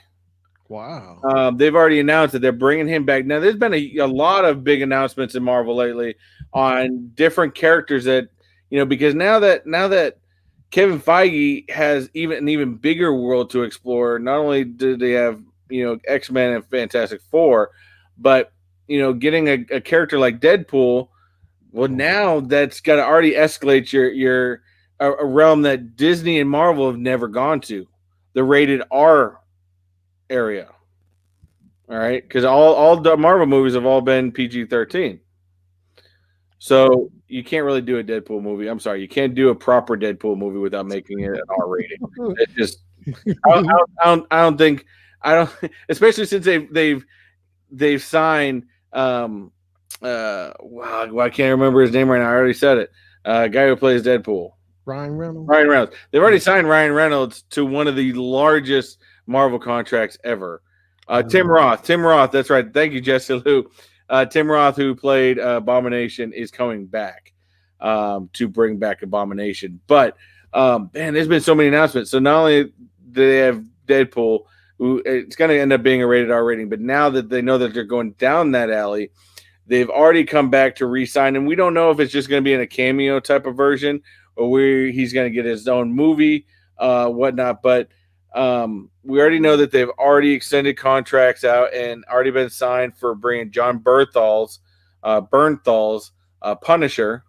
Wow. They've already announced that they're bringing him back. Now, there's been a lot of big announcements in Marvel lately on different characters that because now that Kevin Feige has an even bigger world to explore. Not only do they have X-Men and Fantastic Four, but getting a character like Deadpool. Well, now that's got to already escalate your a realm that Disney and Marvel have never gone to, the rated R area. All right, because all the Marvel movies have all been PG-13. So you can't really do a Deadpool movie. I'm sorry, you can't do a proper Deadpool movie without making it an R rating. It's just I don't think especially since they've signed well, I can't remember his name right now. I already said it. Guy who plays Deadpool. Ryan Reynolds. Ryan Reynolds. They've already signed Ryan Reynolds to one of the largest Marvel contracts ever. Tim Roth. Tim Roth. That's right. Thank you, Jesse Lou. Tim Roth, who played Abomination, is coming back to bring back Abomination. But man, there's been so many announcements. So not only do they have Deadpool, who it's going to end up being a rated R rating, but now that they know that they're going down that alley, they've already come back to re-sign, and we don't know if it's just going to be in a cameo type of version or where he's going to get his own movie, whatnot. But we already know that they've already extended contracts out and already been signed for bringing John Bernthal's Punisher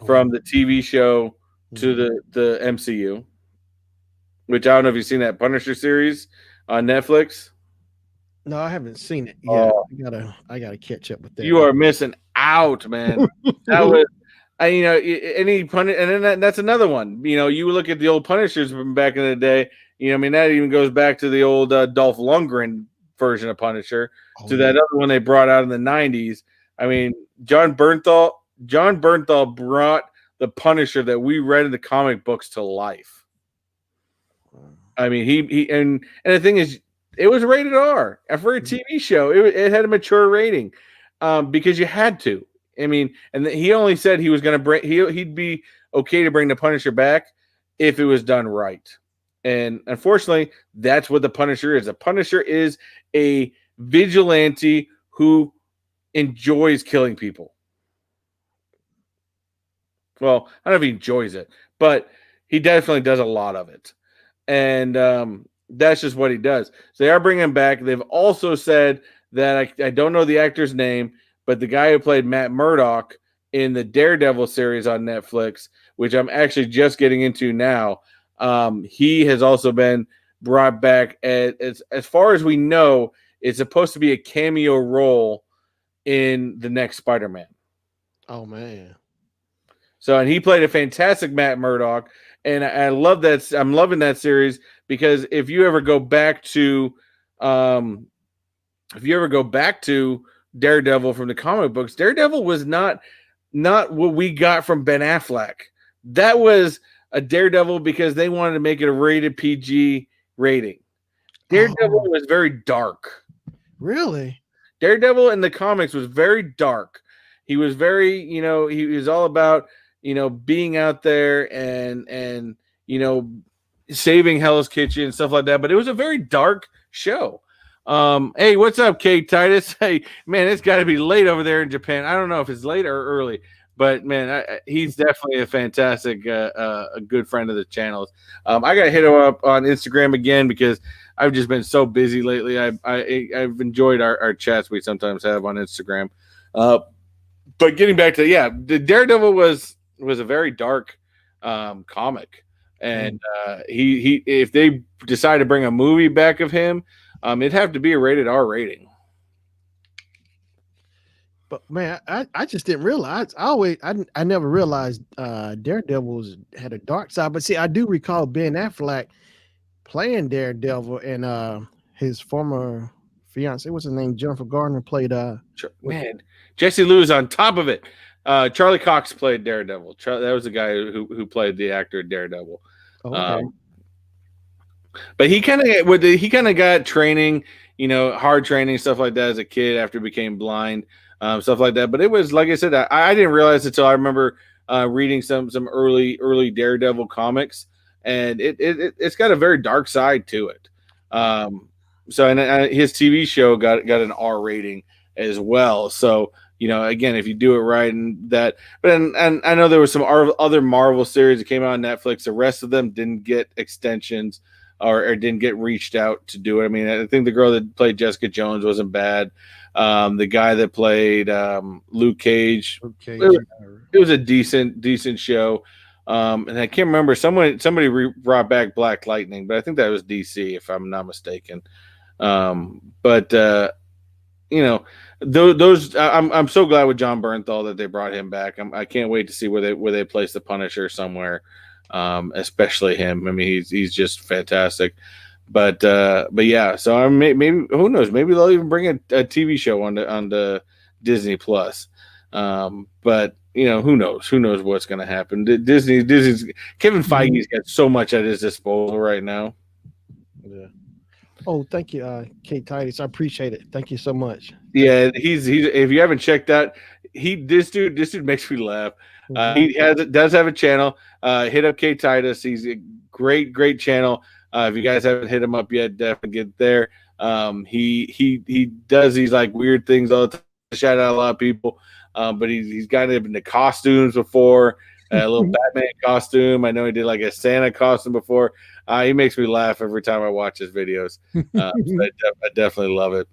from the TV show to the MCU, which I don't know if you've seen that Punisher series on Netflix. No, I haven't seen it yet. I gotta catch up with that. You are missing out, man. That was, any pun, and then that's another one. You look at the old Punishers from back in the day. That even goes back to the old Dolph Lundgren version of Punisher, to that other one they brought out in the '90s. I mean, John Bernthal brought the Punisher that we read in the comic books to life. I mean, he and the thing is, it was rated R for a TV show. It had a mature rating because you had to. I mean, and he only said he was going to bring. He'd be okay to bring the Punisher back if it was done right. And unfortunately, that's what the Punisher is. The Punisher is a vigilante who enjoys killing people. Well, I don't know if he enjoys it, but he definitely does a lot of it. And that's just what he does. So they are bringing him back. They've also said that I don't know the actor's name, but the guy who played Matt Murdock in the Daredevil series on Netflix, which I'm actually just getting into now, he has also been brought back. As far as we know, it's supposed to be a cameo role in the next Spider-Man. Oh, man. So, and he played a fantastic Matt Murdock. And I love that. I'm loving that series because if you ever go back to Daredevil from the comic books, Daredevil was not what we got from Ben Affleck. That was a Daredevil because they wanted to make it a rated PG rating. Daredevil was very dark. Really? Daredevil in the comics was very dark. He was very, he was all about being out there and saving Hell's Kitchen and stuff like that. But it was a very dark show. Hey, what's up, Kate Titus? Hey, man, it's got to be late over there in Japan. I don't know if it's late or early, but man, he's definitely a fantastic, a good friend of the channels. I got to hit him up on Instagram again because I've just been so busy lately. I've enjoyed our chats we sometimes have on Instagram. But getting back to the Daredevil was a very dark comic, and he if they decide to bring a movie back of him, it'd have to be a rated R rating. But man, I just didn't realize. I never realized Daredevil had a dark side. But see, I do recall Ben Affleck playing Daredevil, and his former fiance, what's his name, Jennifer Garner, played. Man, Jesse Lou's on top of it. Charlie Cox played Daredevil. That was the guy who played the actor Daredevil. Oh, okay. But he kind of got training, hard training, stuff like that as a kid after he became blind, stuff like that. But it was, like I said, I didn't realize until I remember reading some early Daredevil comics, and it's got a very dark side to it. and his TV show got an R rating as well. So again, if you do it right and that, but and I know there was some other Marvel series that came out on Netflix. The rest of them didn't get extensions or didn't get reached out to do it. I mean, I think the girl that played Jessica Jones wasn't bad. The guy that played Luke Cage, it was a decent show. And I can't remember, somebody brought back Black Lightning, but I think that was DC if I'm not mistaken. But those I'm so glad with John Bernthal that they brought him back. I can't wait to see where they place the Punisher somewhere, especially him. I mean, he's just fantastic. But yeah, so maybe who knows? Maybe they'll even bring a TV show on the Disney Plus. But who knows? Who knows what's going to happen? Disney's Kevin Feige's got so much at his disposal right now. Yeah. Oh, thank you, Kate Titus. I appreciate it. Thank you so much. Yeah, he's if you haven't checked out, this dude makes me laugh. He does have a channel. Hit up Kate Titus. He's a great channel. If you guys haven't hit him up yet, definitely get there. He does these like weird things all the time. Shout out a lot of people. But he's gotten into costumes before. A little Batman costume. I know he did like a Santa costume before. He makes me laugh every time I watch his videos. So I definitely love it.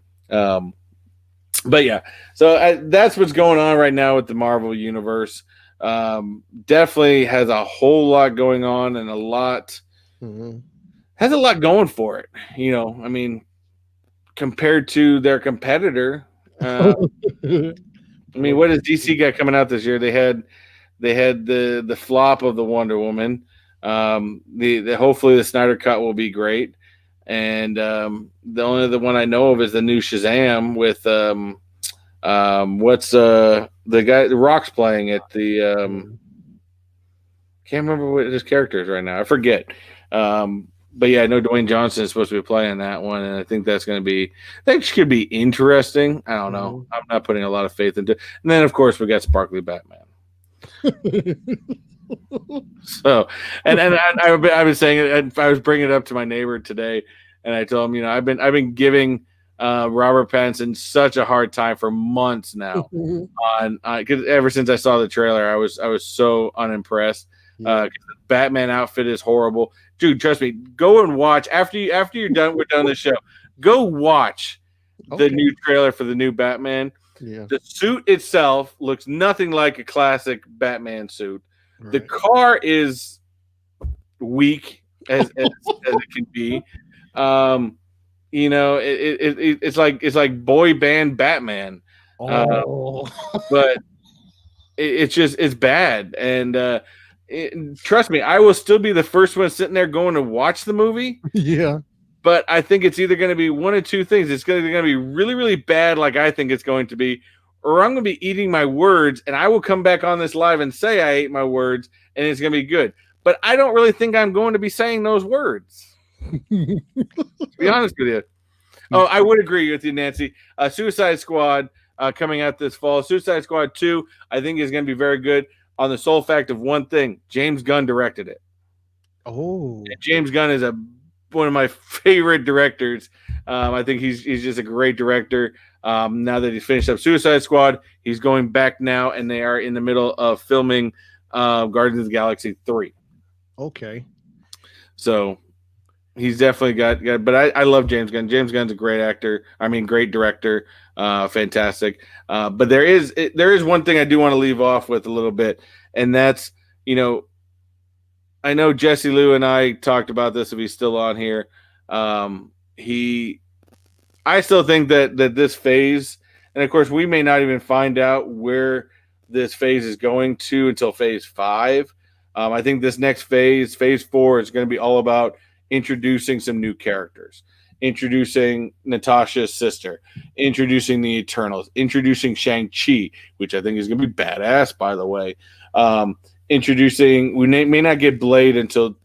But yeah, so that's what's going on right now with the Marvel Universe. Definitely has a whole lot going on and has a lot going for it. I mean, compared to their competitor. I mean, what does DC got coming out this year? They had the flop of the Wonder Woman. The hopefully the Snyder Cut will be great, and the only the one I know of is the new Shazam with what's the guy the Rock's playing it. Can't remember what his character is right now. I forget. But yeah, I know Dwayne Johnson is supposed to be playing that one, and I think that could be interesting. I don't know. I'm not putting a lot of faith into it. And then, of course, we got Sparkly Batman. So, and I was saying it. I was bringing it up to my neighbor today, and I told him, I've been giving Robert Pattinson such a hard time for months now. Because ever since I saw the trailer, I was so unimpressed. The Batman outfit is horrible. Dude, trust me. Go and watch after we're done the show. Go watch the new trailer for the new Batman. Yeah. The suit itself looks nothing like a classic Batman suit. Right. The car is weak as it can be. It's like boy band Batman. But it's bad. And trust me, I will still be the first one sitting there going to watch the movie. Yeah. But I think it's either going to be one of two things. It's going to be really, really bad like I think it's going to be, or I'm going to be eating my words, and I will come back on this live and say I ate my words, and it's going to be good. But I don't really think I'm going to be saying those words. To be honest with you. Oh, I would agree with you, Nancy. Suicide Squad coming out this fall. Suicide Squad 2, I think, is going to be very good on the sole fact of one thing. James Gunn directed it. Oh. And James Gunn is one of my favorite directors. I think he's just a great director. Now that he's finished up Suicide Squad, he's going back now, and they are in the middle of filming Guardians of the Galaxy 3. Okay. So he's definitely got but I love James Gunn. James Gunn's a great actor. I mean, great director. Fantastic. But there is one thing I do want to leave off with a little bit, and that's, I know Jesse Lou and I talked about this if he's still on here. I still think that this phase, and of course we may not even find out where this phase is going to until phase 5. I think this next phase 4, is going to be all about introducing some new characters, introducing Natasha's sister, introducing the Eternals, introducing Shang-Chi, which I think is going to be badass, by the way. We may not get Blade until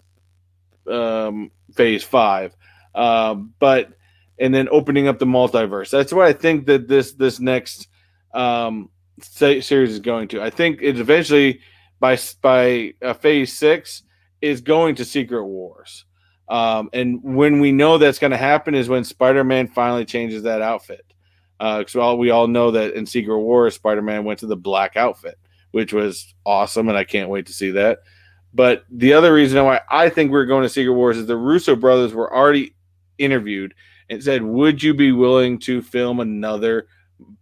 phase 5, but and then opening up the multiverse. That's what I think that this next series is going to. I think it's eventually by phase 6 is going to Secret Wars. And when we know that's going to happen is when Spider-Man finally changes that outfit. Because we all know that in Secret Wars, Spider-Man went to the black outfit, which was awesome, and I can't wait to see that. But the other reason why I think we're going to Secret Wars is the Russo brothers were already interviewed and said, would you be willing to film another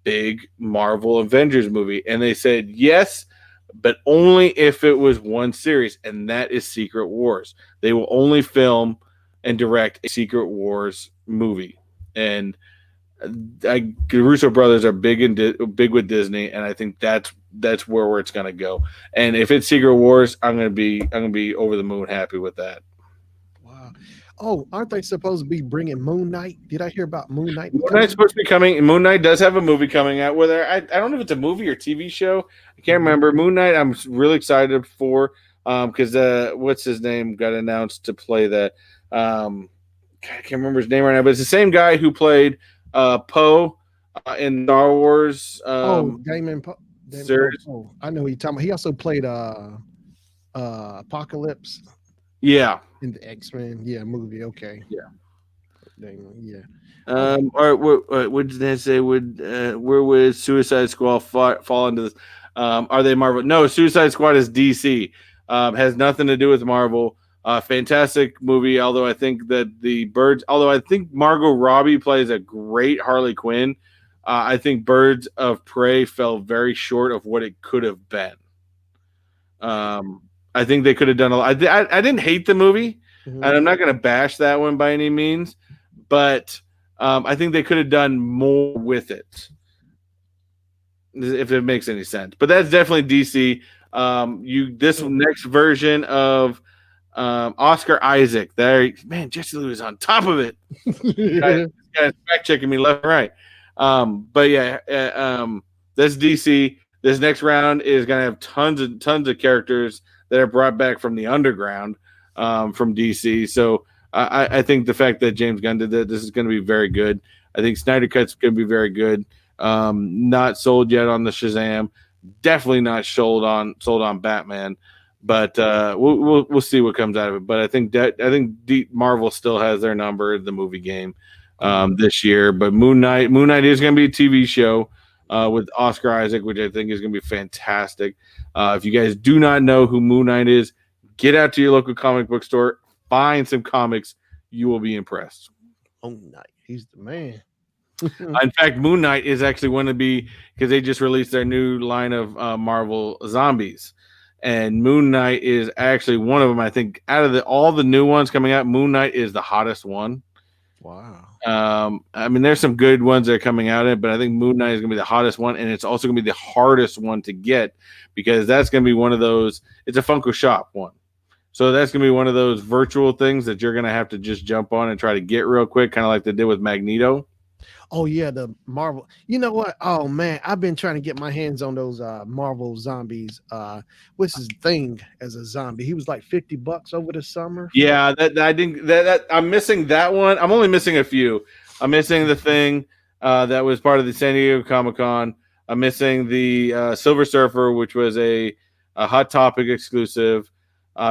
big Marvel Avengers movie? And they said yes, but only if it was one series, and that is Secret Wars. They will only film and direct a Secret Wars movie. And the Russo brothers are big with Disney, and I think that's where it's going to go. And if it's Secret Wars, I'm going to be over the moon happy with that. Wow. Oh, aren't they supposed to be bringing Moon Knight? Did I hear about Moon Knight? Moon Knight's supposed to be coming. Moon Knight does have a movie coming out. Whether I don't know if it's a movie or TV show. I can't remember. Moon Knight, I'm really excited for because what's his name got announced to play that. I can't remember his name right now, but it's the same guy who played Poe in Star Wars. Damon Poe. Oh, I know who you're talking about. He also played Apocalypse. Yeah. In the X-Men, movie. Okay. Yeah. Yeah. All right. What did they say? Where would Suicide Squad fall into this? Are they Marvel? No, Suicide Squad is DC. Has nothing to do with Marvel. Fantastic movie. Although I think Margot Robbie plays a great Harley Quinn. I think Birds of Prey fell very short of what it could have been. I think they could have done a lot. I didn't hate the movie, and I'm not going to bash that one by any means, but I think they could have done more with it, if it makes any sense. But that's definitely DC. This next version of Oscar Isaac. Jesse Lee was on top of it. Guys fact checking me left and right. But yeah, that's DC. This next round is going to have tons of characters that are brought back from the underground from DC. So I think the fact that James Gunn did that, this is going to be very good. I think Snyder Cut's going to be very good. Not sold yet on the Shazam. Definitely not sold on Batman. But we'll see what comes out of it. But I think Marvel still has their number, the movie game, this year. But Moon Knight is going to be a TV show with Oscar Isaac, which I think is going to be fantastic. If you guys do not know who Moon Knight is, get out to your local comic book store, find some comics. You will be impressed. Moon Knight, he's the man. In fact, Moon Knight is actually going to be, because they just released their new line of Marvel zombies. And Moon Knight is actually one of them. I think out of all the new ones coming out, Moon Knight is the hottest one. Wow. I mean, there's some good ones that are coming out of it, but I think Moon Knight is going to be the hottest one, and it's also going to be the hardest one to get because that's going to be one of those. It's a Funko Shop one, so that's going to be one of those virtual things that you're going to have to just jump on and try to get real quick, kind of like they did with Magneto. Oh yeah, the Marvel. You know what? Oh man, I've been trying to get my hands on those Marvel zombies. What's his thing as a zombie? He was like $50 over the summer. Yeah, that I'm missing that one. I'm only missing a few. I'm missing the thing that was part of the San Diego Comic-Con. I'm missing the Silver Surfer, which was a Hot Topic exclusive.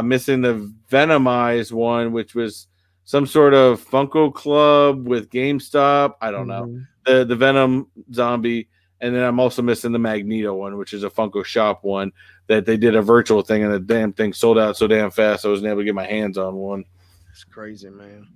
Missing the Venomized one, which was some sort of Funko Club with GameStop. I don't know. The Venom zombie. And then I'm also missing the Magneto one, which is a Funko Shop one that they did a virtual thing, and the damn thing sold out so damn fast I wasn't able to get my hands on one. It's crazy, man.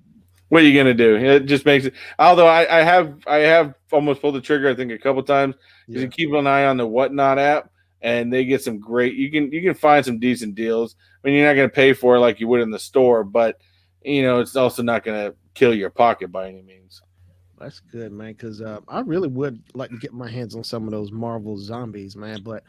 What are you gonna do? It just makes it. Although I have almost pulled the trigger, I think a couple times. Yeah. You can keep an eye on the Whatnot app, and they get some great. You can find some decent deals. I mean, you're not gonna pay for it like you would in the store, but it's also not gonna kill your pocket by any means. That's good, man. Because I really would like to get my hands on some of those Marvel zombies, man. But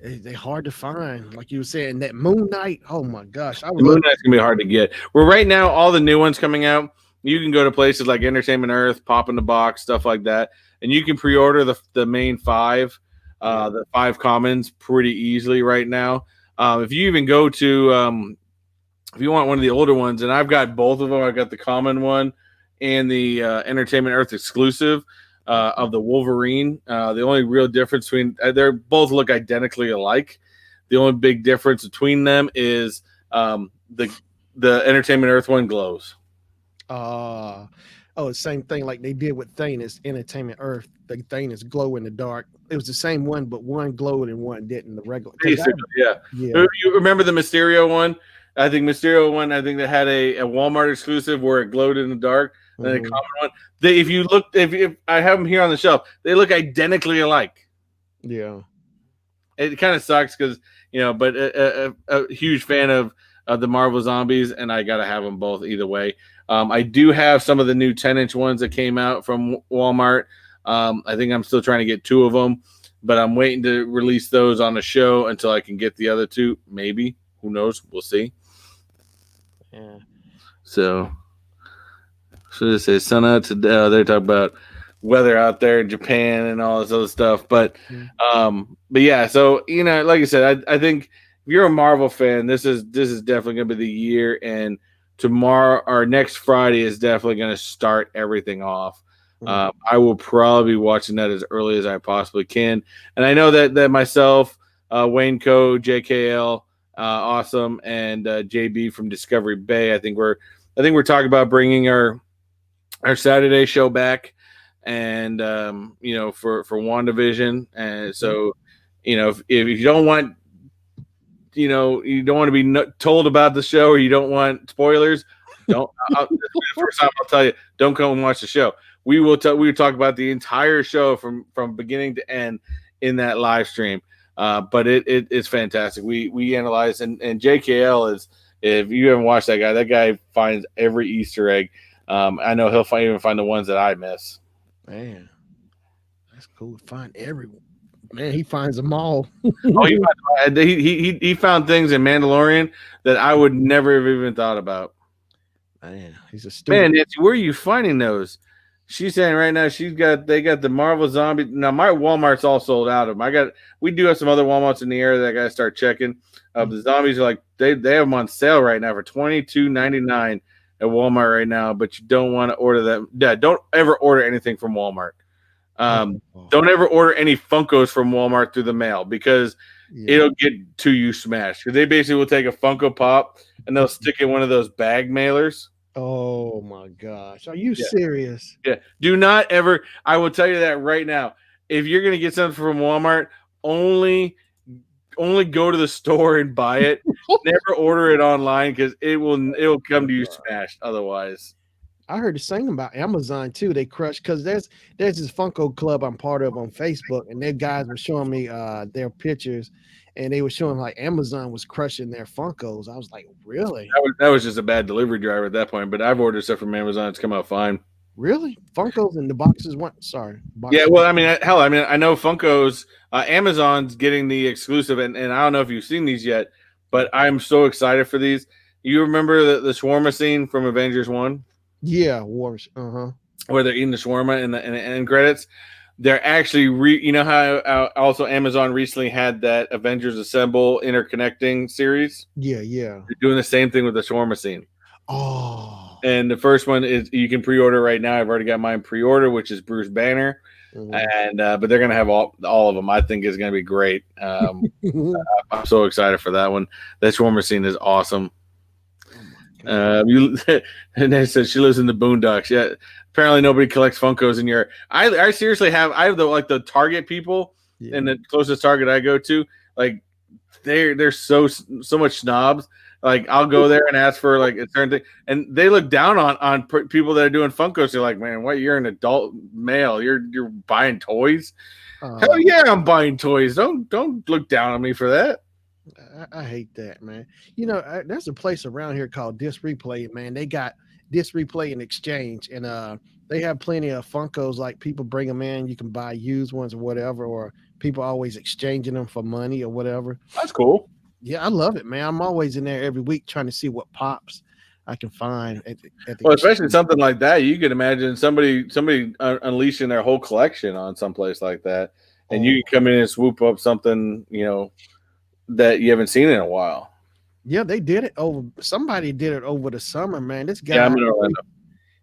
they're hard to find, like you were saying. That Moon Knight, oh my gosh, Moon Knight's gonna be hard to get. Well, right now, all the new ones coming out, you can go to places like Entertainment Earth, Pop in the Box, stuff like that, and you can pre-order the main five, the 5 commons, pretty easily right now. If you even go to, if you want one of the older ones, and I've got both of them. I've got the common one and the Entertainment Earth exclusive of the Wolverine. The only real difference between they both look identically alike. The only big difference between them is the the Entertainment Earth one glows. Oh, same thing like they did with Thanos, Entertainment Earth. The Thanos glow in the dark. It was the same one, but one glowed and one didn't. The regular, Basically, yeah. You remember the Mysterio one? I think Mysterio one. I think they had a Walmart exclusive where it glowed in the dark. And the common one. If you look, if I have them here on the shelf, they look identically alike. Yeah. It kind of sucks because but a huge fan of the Marvel Zombies, and I gotta have them both either way. I do have some of the new 10-inch ones that came out from Walmart. I think I'm still trying to get 2 of them, but I'm waiting to release those on the show until I can get the other 2. Maybe, who knows? We'll see. Yeah. So they say sun out today. They're talking about weather out there in Japan and all this other stuff, but yeah. So like I said, I think if you're a Marvel fan, this is definitely going to be the year. And tomorrow, our next Friday, is definitely going to start everything off. I will probably be watching that as early as I possibly can. And I know that myself, Wayne Co, JKL, Awesome, and JB from Discovery Bay, I think we're talking about bringing our Saturday show back, and for WandaVision. And so if you don't want you don't want to be told about the show, or you don't want spoilers, don't. First time I'll tell you, don't come and watch the show. We will talk about the entire show from beginning to end in that live stream. But it's fantastic. We analyze, and JKL is, if you haven't watched that guy finds every Easter egg. I know he'll even find the ones that I miss. Man, that's cool. Find everyone. Man, he finds them all. He found things in Mandalorian that I would never have even thought about. Man, he's a student. Man, Nancy, where are you finding those? She's saying right now they got the Marvel Zombie. Now my Walmart's all sold out of them. We do have some other Walmarts in the area that I gotta start checking. The zombies are like they have them on sale right now for $22.99 at Walmart right now, but you don't want to order them. Yeah, don't ever order anything from Walmart. Don't ever order any Funkos from Walmart through the mail, because it'll get to you smashed. Because they basically will take a Funko Pop and they'll stick in one of those bag mailers. Oh my gosh. Are you serious? Yeah. Do not ever, I will tell you that right now. If you're going to get something from Walmart, only go to the store and buy it. Never order it online, because it'll come to you smashed otherwise. I heard the same about Amazon too. They crush, because there's this Funko club I'm part of on Facebook, and their guys were showing me their pictures, and they were showing like Amazon was crushing their Funkos. I was like, really? That was just a bad delivery driver at that point. But I've ordered stuff from Amazon; it's come out fine. Really? Funkos and the boxes went. Sorry. Yeah, well, I mean, hell, I know Funkos. Amazon's getting the exclusive, and I don't know if you've seen these yet, but I'm so excited for these. You remember the shawarma scene from Avengers 1? Yeah, Wars. Where they're eating the shawarma in the end credits. They're actually you know how also Amazon recently had that Avengers Assemble interconnecting series? Yeah. They're doing the same thing with the shawarma scene. Oh. And the first one is you can pre-order right now. I've already got mine pre-order, which is Bruce Banner. And but they're gonna have all of them. I think is gonna be great. I'm so excited for that one. That shawarma scene is awesome. And they said she lives in the boondocks. Yeah, apparently nobody collects Funkos in your. I seriously have. I have the Target people, and the closest Target I go to, like they're so much snobs. Like I'll go there and ask for like a certain thing, and they look down on people that are doing Funkos. They're like, man, what? You're an adult male. You're buying toys. Hell yeah, I'm buying toys. Don't look down on me for that. I hate that, man. There's a place around here called Disc Replay, man. They got Disc Replay and Exchange, and they have plenty of Funkos. Like people bring them in, you can buy used ones or whatever, or people always exchanging them for money or whatever. That's cool. Yeah, I love it, man. I'm always in there every week trying to see what pops I can find. Well, especially something like that, you could imagine somebody unleashing their whole collection on someplace like that, and you can come in and swoop up something, that you haven't seen in a while. Yeah, they did it over. Somebody did it over the summer, man. This guy, I'm in Orlando.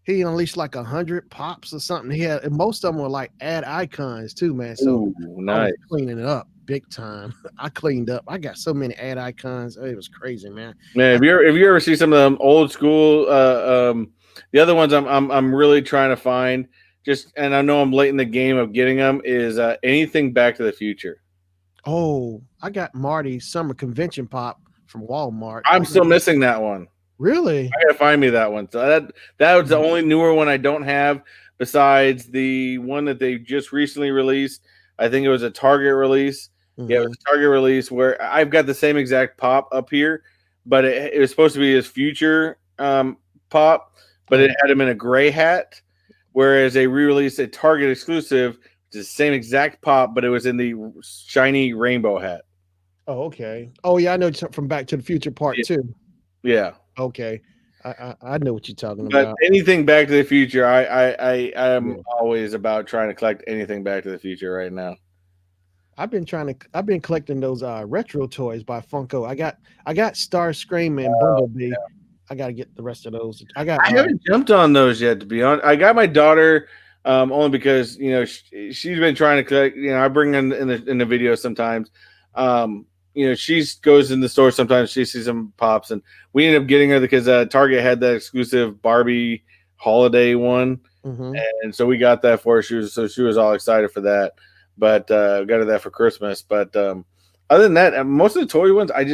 He unleashed like 100 pops or something. He had, and most of them were like ad icons too, man. So nice, cleaning it up. big time. I cleaned up. I got so many ad icons. It was crazy, man. Man, if you ever see some of them old school, the other ones I'm really trying to find. Just and I know I'm late in the game of getting them is anything Back to the Future. Oh, I got Marty's summer convention pop from Walmart. I'm still missing that one. Really? I gotta find me that one. So that was the only newer one I don't have, besides the one that they just recently released. I think it was a Target release. Yeah, it was a Target release where I've got the same exact pop up here, but it was supposed to be his future pop, but it had him in a gray hat. Whereas they re-released a Target exclusive, which is the same exact pop, but it was in the shiny rainbow hat. Oh, okay. Oh, yeah, I know from Back to the Future Part 2. Yeah. Okay. I know what you're talking But about. anything Back to the Future, I am always about trying to collect anything Back to the Future right now. I've been collecting those retro toys by Funko. I got Starscream and Bumblebee. Yeah. I got to get the rest of those. I haven't jumped on those yet, to be honest. I got my daughter only because she's been trying to collect. I bring in the video sometimes. She goes in the store sometimes. She sees some pops, and we end up getting her because Target had that exclusive Barbie holiday one, and so we got that for her. She was all excited for that. But got her that for Christmas. But other than that, most of the toy ones, I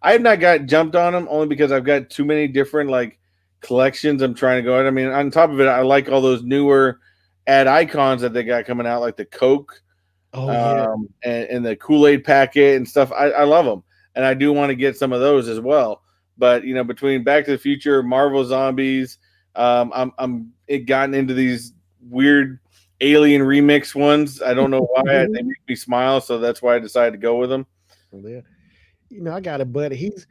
have not got jumped on them only because I've got too many different like collections I'm trying to go at. I mean, on top of it, I like all those newer ad icons that they got coming out, like the Coke, and the Kool-Aid packet and stuff. I love them, and I do want to get some of those as well. But between Back to the Future, Marvel Zombies, I'm gotten into these weird Alien remix ones. I don't know why they make me smile, so that's why I decided to go with them. I got a buddy. He's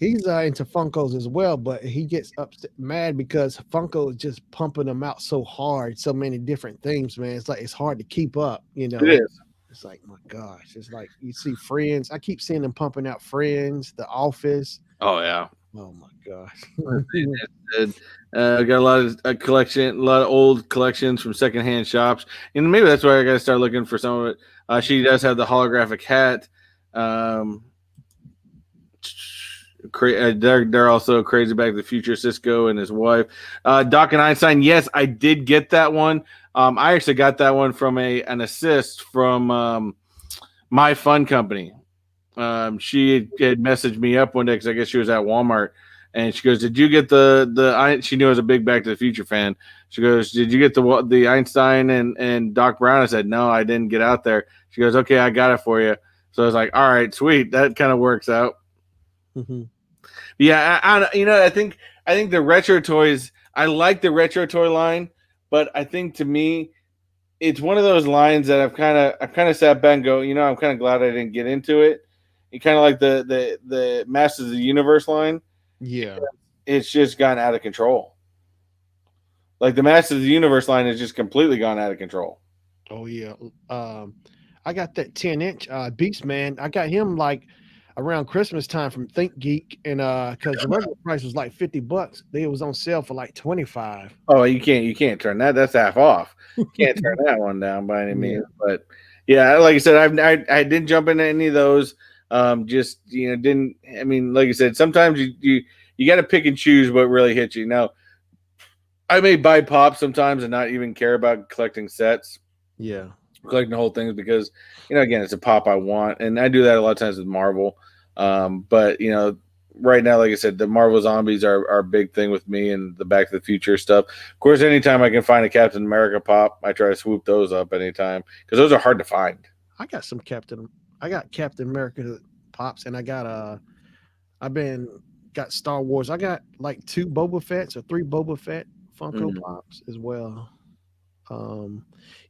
into Funkos as well, but he gets mad because Funko is just pumping them out so hard, so many different things, man. It's like it's hard to keep up. It is. It's like, my gosh, it's like you see Friends. I keep seeing them pumping out Friends, The Office. Oh yeah. Oh my gosh. I got a lot of old collections from secondhand shops, and maybe that's why I got to start looking for some of it. She does have the holographic hat. They're also crazy Back to the Future. Cisco and his wife, Doc and Einstein. Yes, I did get that one. I actually got that one from an assist from my fun company. She had messaged me up one day because I guess she was at Walmart, and she goes, "Did you get the?" She knew I was a big Back to the Future fan. She goes, "Did you get the Einstein and Doc Brown?" I said, "No, I didn't get out there." She goes, "Okay, I got it for you." So I was like, "All right, sweet. That kind of works out." Yeah, I think the retro toys. I like the retro toy line, but I think to me, it's one of those lines that I've kind of sat back and go, I'm kind of glad I didn't get into it. You kind of like the Masters of the Universe line. Yeah. It's just gotten out of control. Like the Masters of the Universe line has just completely gone out of control. Oh yeah. I got that 10-inch Beast Man. I got him like around Christmas time from Think Geek, and because the regular price was like $50, it was on sale for like $25. Oh, you can't turn that. That's half off. You can't turn that one down by any means. But yeah, like I said, I didn't jump into any of those. Just didn't. I mean, like I said, sometimes you got to pick and choose what really hits you. Now, I may buy pops sometimes and not even care about collecting sets. Yeah, collecting the whole things because again, it's a pop I want, and I do that a lot of times with Marvel. But right now, like I said, the Marvel Zombies are a big thing with me, and the Back to the Future stuff. Of course, anytime I can find a Captain America pop, I try to swoop those up anytime because those are hard to find. I got Captain America pops, and I got got Star Wars. I got like 2 Boba Fett's or 3 Boba Fett Funko pops as well.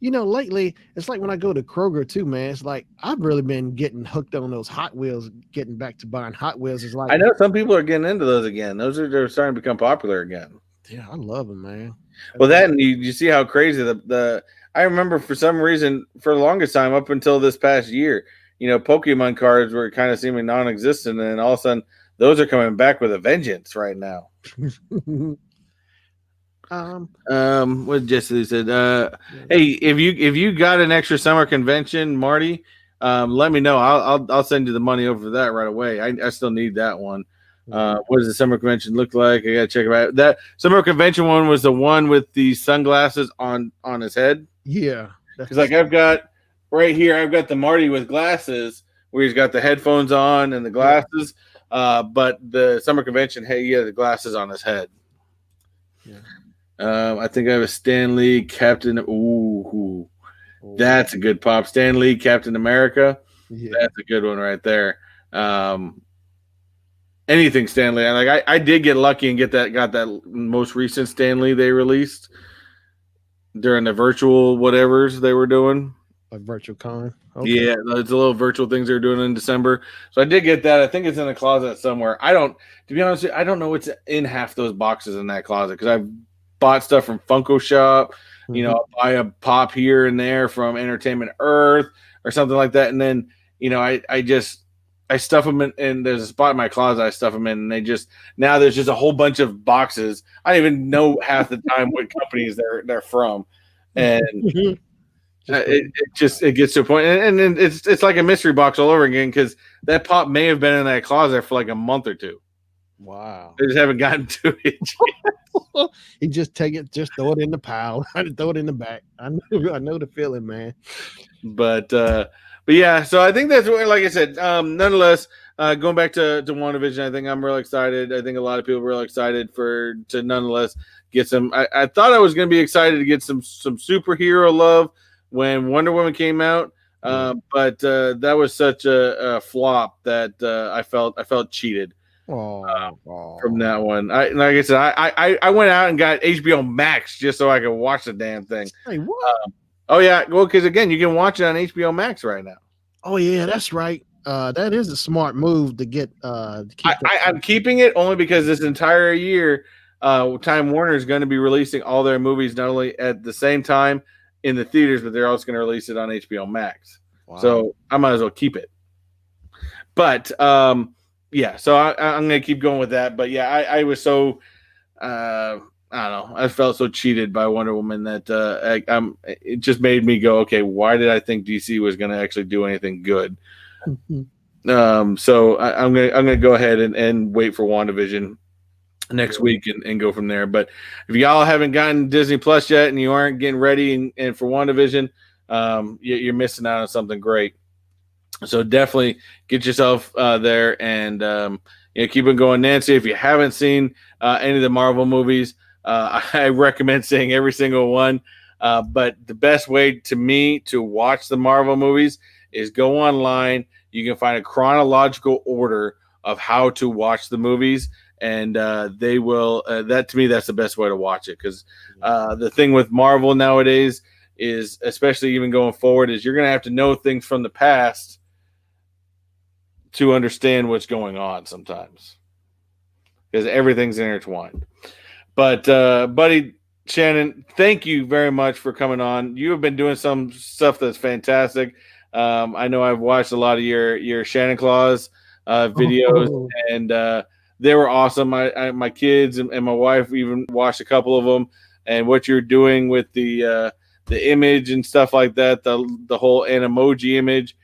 Lately it's like when I go to Kroger too, man, it's like I've really been getting hooked on those Hot Wheels. Getting back to buying Hot Wheels is like, I know some people are getting into those again. They're starting to become popular again. Yeah, I love them, man. Well, that and you see how crazy I remember for some reason for the longest time up until this past year, Pokemon cards were kind of seeming non-existent, and then all of a sudden those are coming back with a vengeance right now. What Jesse said, hey, if you got an extra summer convention, Marty, let me know. I'll send you the money over for that right away. I still need that one. What does the summer convention look like? I gotta check it out. That summer convention one was the one with the sunglasses on his head. Yeah, Because like I've got right here, I've got the Marty with glasses where he's got the headphones on and the glasses. But the summer convention, hey, he had the glasses on his head. Yeah. I think I have a Stan Lee Captain. Ooh, that's a good pop. Stan Lee Captain America. Yeah. That's a good one right there. Anything Stan Lee. I did get lucky and got that most recent Stan Lee they released during the virtual whatevers they were doing. A virtual con. Okay. Yeah, it's a little virtual things they were doing in December. So I did get that. I think it's in a closet somewhere. To be honest with you, I don't know what's in half those boxes in that closet because I've bought stuff from Funko Shop. Mm-hmm. You know, I'll buy a pop here and there from Entertainment Earth or something like that. And then, you know, I stuff them in there's a spot in my closet I stuff them in, and now there's just a whole bunch of boxes. I don't even know half the time what companies they're from. And it gets to a point, and it's like a mystery box all over again because that pop may have been in that closet for like a month or two. Wow, they just haven't gotten to it. He just throw it in the pile, throw it in the back. I know the feeling, man. But yeah, so I think that's what, like I said. Nonetheless, going back to WandaVision, I think I'm real excited. I think a lot of people are real excited to nonetheless get some. I thought I was going to be excited to get some superhero love when Wonder Woman came out, but that was such a flop that I felt cheated from that one. Like I said, I went out and got HBO Max just so I could watch the damn thing. Hey, what? Oh yeah, well, because again, you can watch it on HBO Max right now. Oh yeah, that's right. That is a smart move to get. I'm keeping it only because this entire year, Time Warner is going to be releasing all their movies not only at the same time in the theaters, but they're also going to release it on HBO Max. Wow. So I might as well keep it. But yeah, so I'm going to keep going with that. But yeah, I was so. I don't know. I felt so cheated by Wonder Woman that it just made me go, okay, why did I think DC was going to actually do anything good? So I'm gonna go ahead and wait for WandaVision next week and go from there. But if y'all haven't gotten Disney Plus yet and you aren't getting ready and for WandaVision, you're missing out on something great. So definitely get yourself there and keep it going. Nancy, if you haven't seen any of the Marvel movies, I recommend seeing every single one. But the best way to me to watch the Marvel movies is go online. You can find a chronological order of how to watch the movies, and they will. That to me, that's the best way to watch it because the thing with Marvel nowadays is, especially even going forward, is you're going to have to know things from the past to understand what's going on sometimes because everything's intertwined. But buddy Shannon, thank you very much for coming on. You have been doing some stuff that's fantastic. I know I've watched a lot of your Shannon Claus videos, and they were awesome. My kids and my wife even watched a couple of them. And what you're doing with the image and stuff like that, the whole Animoji image,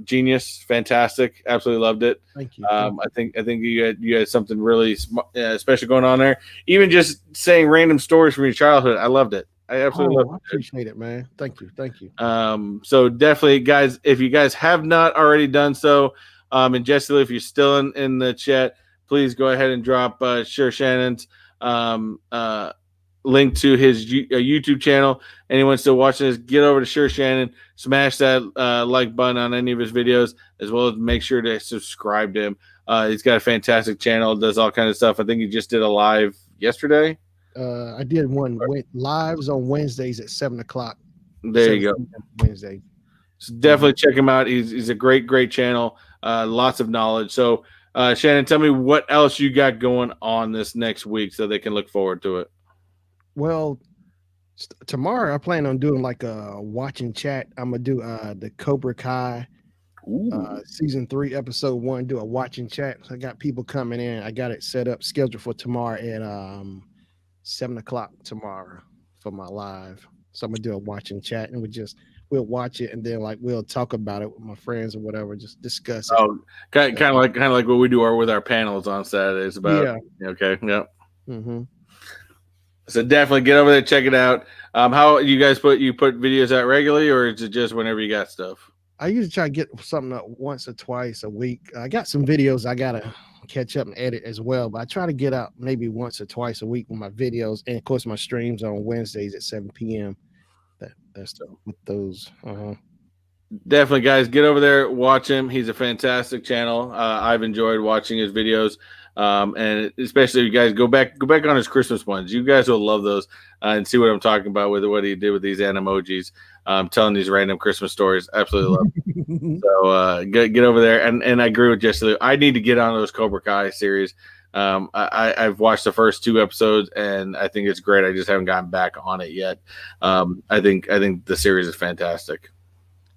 genius, fantastic, absolutely loved it. Thank you. I think you had something really special going on there. Even just saying random stories from your childhood, I loved it. I absolutely love it. I appreciate it, man. Thank you. So definitely, guys, if you guys have not already done so, and Jesse, if you're still in the chat, please go ahead and drop Sure Shannon's link to his YouTube channel. Anyone still watching this, get over to Sure Shannon, smash that like button on any of his videos, as well as make sure to subscribe to him. He's got a fantastic channel, does all kinds of stuff. I think he just did a live yesterday. I did one lives on Wednesdays at 7:00. There you go. Wednesday. So definitely check him out. He's a great channel. Lots of knowledge. So Shannon, tell me what else you got going on this next week so they can look forward to it. Well, tomorrow I plan on doing like a watching chat. I'm gonna do the Cobra Kai season 3 episode 1. Do a watching chat. So I got people coming in. I got it set up, scheduled for tomorrow at 7:00 tomorrow for my live. So I'm gonna do a watching chat, and we'll watch it and then like we'll talk about it with my friends or whatever, just discuss it. Oh, kind of like what we do with our panels on Saturdays about. Yeah. Okay. Yeah. Mm-hmm. So definitely get over there, check it out. How you guys put videos out regularly, or is it just whenever you got stuff? I usually try to get something up once or twice a week. I got some videos I gotta catch up and edit as well, but I try to get out maybe once or twice a week with my videos, and of course my streams on Wednesdays at 7 p.m. That's with those. Definitely, guys, get over there, watch him. He's a fantastic channel. I've enjoyed watching his videos, and especially you guys go back on his Christmas ones. You guys will love those and see what I'm talking about with what he did with these animojis, telling these random Christmas stories. Absolutely love it. So get over there, and I agree with Jesse Lou. I need to get on those Cobra Kai series. I've watched the first 2 episodes, and I think it's great. I just haven't gotten back on it yet. I think the series is fantastic.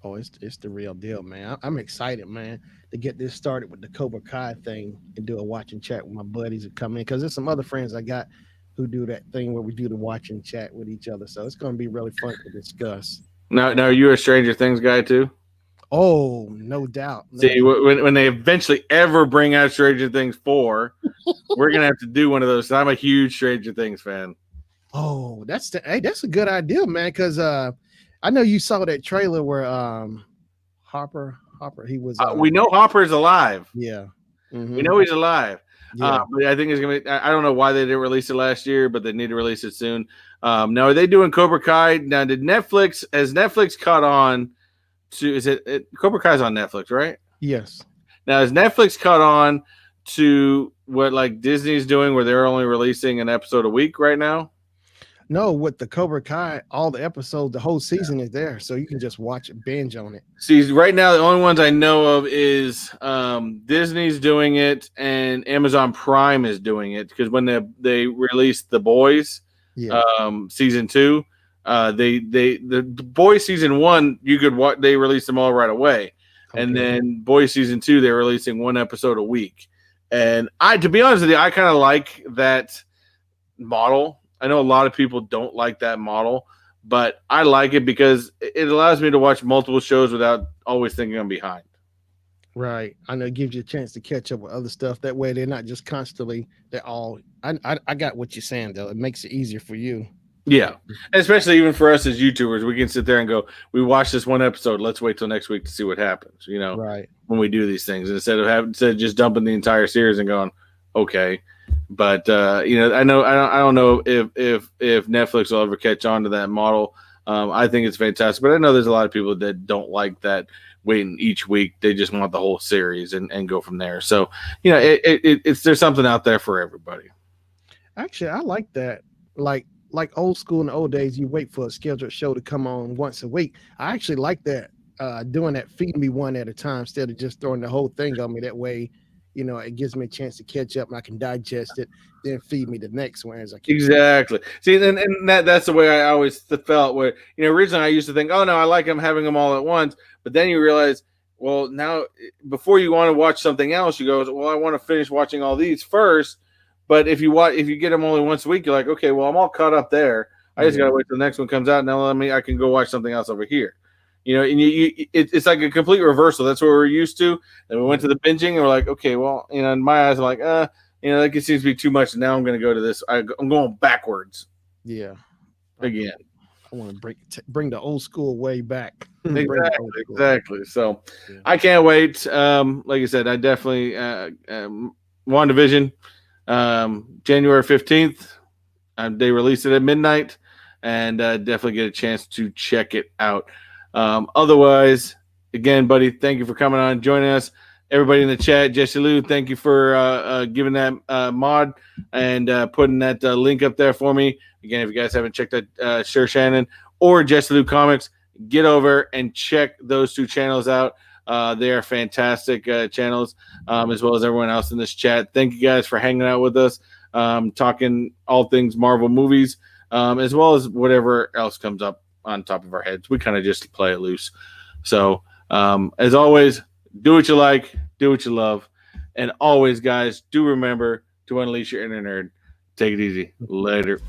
Oh, it's the real deal, man. I'm excited, man, to get this started with the Cobra Kai thing and do a watch and chat with my buddies that come in, because there's some other friends I got who do that thing where we do the watch and chat with each other. So it's going to be really fun to discuss. Now, are you a Stranger Things guy too? Oh, no doubt. See, when they eventually ever bring out Stranger Things 4, we're gonna have to do one of those. I'm a huge Stranger Things fan. Oh, that's a good idea, man. Because I know you saw that trailer where Hopper he was. We know Hopper's alive. Yeah, we know he's alive. Yeah. But I think it's gonna be. I don't know why they didn't release it last year, but they need to release it soon. Now, are they doing Cobra Kai? Now, has Netflix caught on to? Is it Cobra Kai's on Netflix, right? Yes. Now, has Netflix caught on to what like Disney's doing, where they're only releasing an episode a week right now? No, with the Cobra Kai, all the episodes, the whole season is there, so you can just watch it, binge on it. See, right now the only ones I know of is Disney's doing it and Amazon Prime is doing it, because when they released The Boys, season 2, the Boys season 1 you could watch. They released them all right away, and then Boys season 2 they're releasing 1 episode a week. And to be honest with you, I kind of like that model. I know a lot of people don't like that model, but I like it because it allows me to watch multiple shows without always thinking I'm behind. Right. I know it gives you a chance to catch up with other stuff. That way they're not just constantly, they're all, I got what you're saying though. It makes it easier for you. Yeah. Especially even for us as YouTubers, we can sit there and go, we watched this 1 episode. Let's wait till next week to see what happens, right. when we do these things, instead of just dumping the entire series and going, okay. But I don't know if Netflix will ever catch on to that model. I think it's fantastic, but I know there's a lot of people that don't like that waiting each week. They just want the whole series and go from there. So there's something out there for everybody. Actually, I like that. Like old school in the old days, you wait for a scheduled show to come on once a week. I actually like that, doing that, feed me one at a time instead of just throwing the whole thing on me. That way, it gives me a chance to catch up and I can digest it, then feed me the next one as I keep. Exactly. See, and that's the way I always felt. Where originally I used to think, oh no, I like having them all at once, but then you realize, well, now before you want to watch something else, you go, well, I want to finish watching all these first. But if you get them only once a week, you're like, okay, well, I'm all caught up there. I just gotta wait till the next one comes out. Now I can go watch something else over here. And it's like a complete reversal. That's what we're used to. And we went to the binging, and we're like, okay, well, in my eyes, I'm like, that seems to be too much. And now I'm going to go to this. I'm going backwards. Yeah. Again. I want to bring the old school way back. Exactly. So I can't wait. Like I said, I definitely WandaVision, January 15th. They released it at midnight, and definitely get a chance to check it out. Otherwise, again, buddy, thank you for coming on and joining us. Everybody in the chat, Jesse Lou, thank you for giving that mod and putting that link up there for me. Again, if you guys haven't checked out Shannon or Jesse Lou Comics, get over and check those 2 channels out. They are fantastic channels, as well as everyone else in this chat. Thank you guys for hanging out with us, talking all things Marvel movies, as well as whatever else comes up on top of our heads. We kind of just play it loose. So as always, do what you like, do what you love, and always, guys, do remember to unleash your inner nerd. Take it easy. Later.